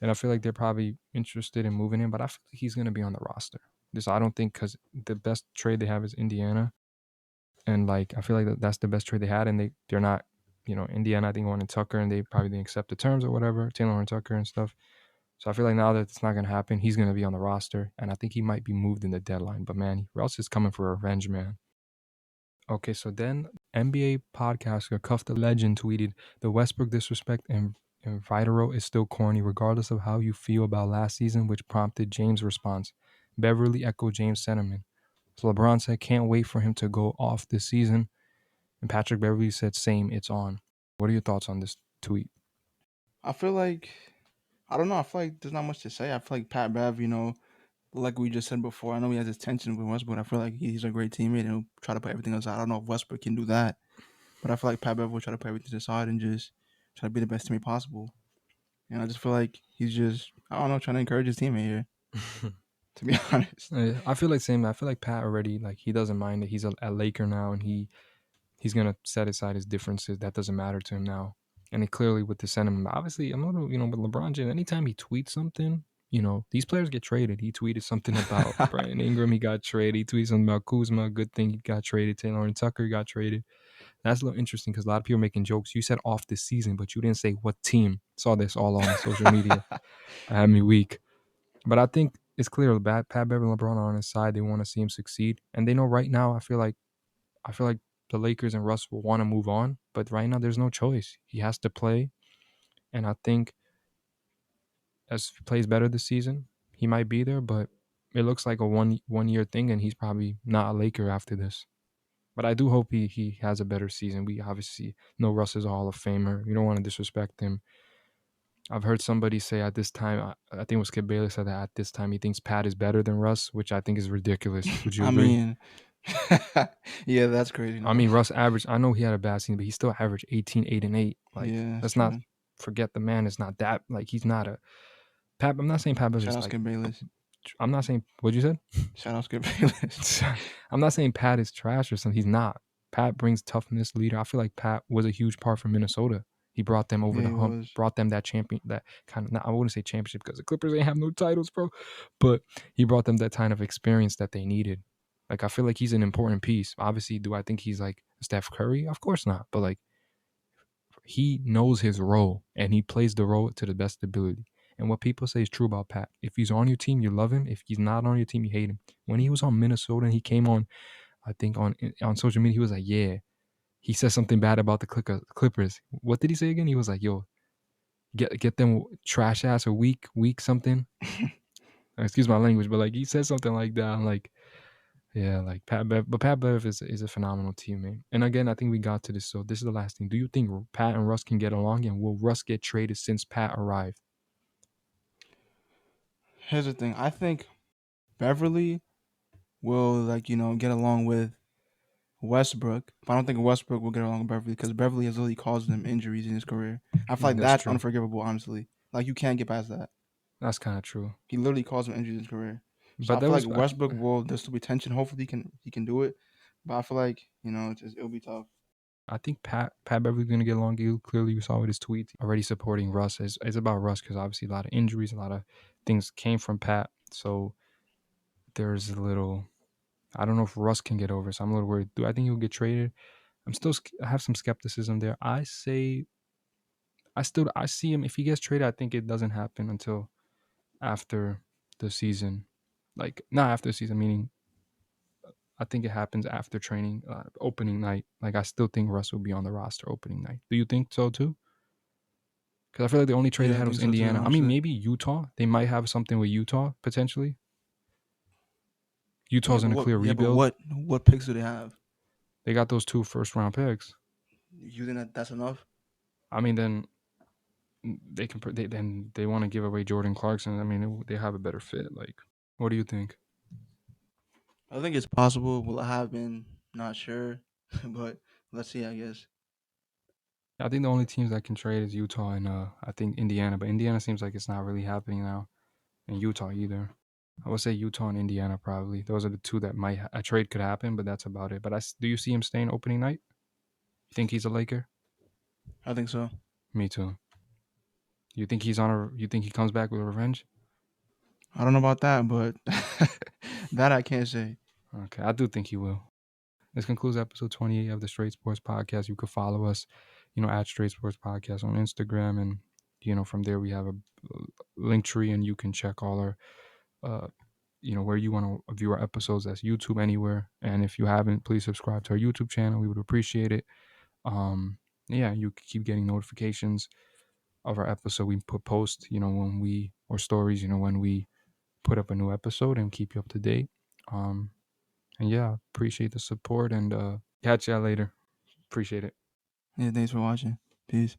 And I feel like they're probably interested in moving him, but I feel like he's going to be on the roster. This I don't think because the best trade they have is Indiana, and like I feel like that's the best trade they had, and they're not, Indiana I think wanted Tucker, and they probably didn't accept the terms or whatever, Taylor and Tucker and stuff. So I feel like now that it's not going to happen, he's going to be on the roster, and I think he might be moved in the deadline. But man, Russ is coming for revenge, man. Okay, so then NBA podcaster Cuff the Legend tweeted, "The Westbrook disrespect and Vitero is still corny, regardless of how you feel about last season," which prompted James' response. Beverly echoed James' sentiment. So LeBron said, "Can't wait for him to go off this season." And Patrick Beverly said, "Same, it's on." What are your thoughts on this tweet? I feel like I don't know. I feel like there's not much to say. I feel like Pat Bev, like we just said before, I know he has his tension with Westbrook. I feel like he's a great teammate and he'll try to put everything aside. I don't know if Westbrook can do that, but I feel like Pat Bev will try to put everything aside and just try to be the best teammate possible. And I just feel like he's just, I don't know, trying to encourage his teammate here, to be honest. I feel like same. I feel like Pat already like he doesn't mind that he's a Laker now, and he's gonna set aside his differences. That doesn't matter to him now. And it clearly with the sentiment, obviously, I'm a little, with LeBron James. Anytime he tweets something, these players get traded. He tweeted something about Brandon Ingram, he got traded. He tweeted something about Kuzma, good thing he got traded. Taylor and Tucker got traded. That's a little interesting because a lot of people are making jokes. You said off this season, but you didn't say what team. Saw this all on social media. I had me weak. But I think it's clear Pat Beverly and LeBron are on his side. They want to see him succeed. And they know right now, I feel like the Lakers and Russ will want to move on, but right now there's no choice. He has to play, and I think as he plays better this season, he might be there. But it looks like a one year thing, and he's probably not a Laker after this. But I do hope he has a better season. We obviously know Russ is a Hall of Famer. You don't want to disrespect him. I've heard somebody say at this time, I think it was Skip Bayless said that at this time he thinks Pat is better than Russ, which I think is ridiculous. Would you I agree? mean, yeah, that's crazy. I No, mean, Russ averaged. I know he had a bad season, but he still averaged 18, 8, and 8. Like, yeah, that's let's not true. forget the man is not that. Like, he's not a. Pat. I'm not saying Pat Shout Beverley's out like. Skip Bayless. I'm not saying what you said. Shout out Skip Bayless. I'm not saying Pat is trash or something. He's not. Pat brings toughness, leader. I feel like Pat was a huge part for Minnesota. He brought them over Yeah, the he hump, was. brought them that champion, that kind of. Not, I wouldn't say championship because the Clippers ain't have no titles, bro. But he brought them that kind of experience that they needed. Like I feel like he's an important piece. Obviously, do I think he's like Steph Curry? Of course not. But like he knows his role and he plays the role to the best ability. And what people say is true about Pat. If he's on your team, you love him. If he's not on your team, you hate him. When he was on Minnesota and he came on, I think on social media, he was like, yeah. He said something bad about the Clippers. What did he say again? He was like, yo, get them trash ass or weak something. Excuse my language, but like he said something like that. I'm like, yeah, like Pat Bev, but Pat Bev is a phenomenal teammate. And again, I think we got to this. So this is the last thing. Do you think Pat and Russ can get along, and will Russ get traded since Pat arrived? Here's the thing. I think Beverly will get along with Westbrook, but I don't think Westbrook will get along with Beverly because Beverly has literally caused him injuries in his career. I feel like That's that's true. unforgivable, honestly. Like you can't get past that. That's kind of true. He literally caused him injuries in his career. So But I there feel like was, Westbrook will there'll still be tension. Hopefully he can do it. But I feel like, it'll be tough. I think Pat Beverly's gonna get along. You clearly you saw with his tweets already supporting Russ. It's about Russ because obviously a lot of injuries, a lot of things came from Pat. So there's a little. I don't know if Russ can get over. So I'm a little worried. Do I think he'll get traded? I have some skepticism there. I see him if he gets traded. I think it doesn't happen until after the season, like not after the season, meaning I think it happens after training, opening night. Like I still think Russ will be on the roster opening night. Do you think so too? Because I feel like the only trade they Yeah, I had was think so too, Indiana. I mean, honestly. maybe Utah. They might have something with Utah potentially. Yeah, Utah's but in a what clear yeah, but rebuild. what picks do they have? They got those 2 first-round picks. You think that's enough? I mean, then they can. Then they want to give away Jordan Clarkson. I mean, they have a better fit. Like, what do you think? I think it's possible. Will it happen? Not sure. But let's see, I guess. I think the only teams that can trade is Utah and I think Indiana. But Indiana seems like it's not really happening now, and Utah either. I would say Utah and Indiana probably. Those are the two that might a trade could happen, but that's about it. But do you see him staying opening night? You think he's a Laker? I think so. Me too. You think he's on a? You think he comes back with a revenge? I don't know about that, but that I can't say. Okay, I do think he will. This concludes episode 28 of the Straight Sports Podcast. You could follow us, at Straight Sports Podcast on Instagram, and from there we have a link tree, and you can check all our, where you want to view our episodes. That's YouTube anywhere. And if you haven't, please subscribe to our YouTube channel. We would appreciate it. Yeah, you keep getting notifications of our episode. We put posts, when we or stories, when we put up a new episode and keep you up to date. And yeah, appreciate the support and catch y'all later. Appreciate it. Yeah, thanks for watching. Peace.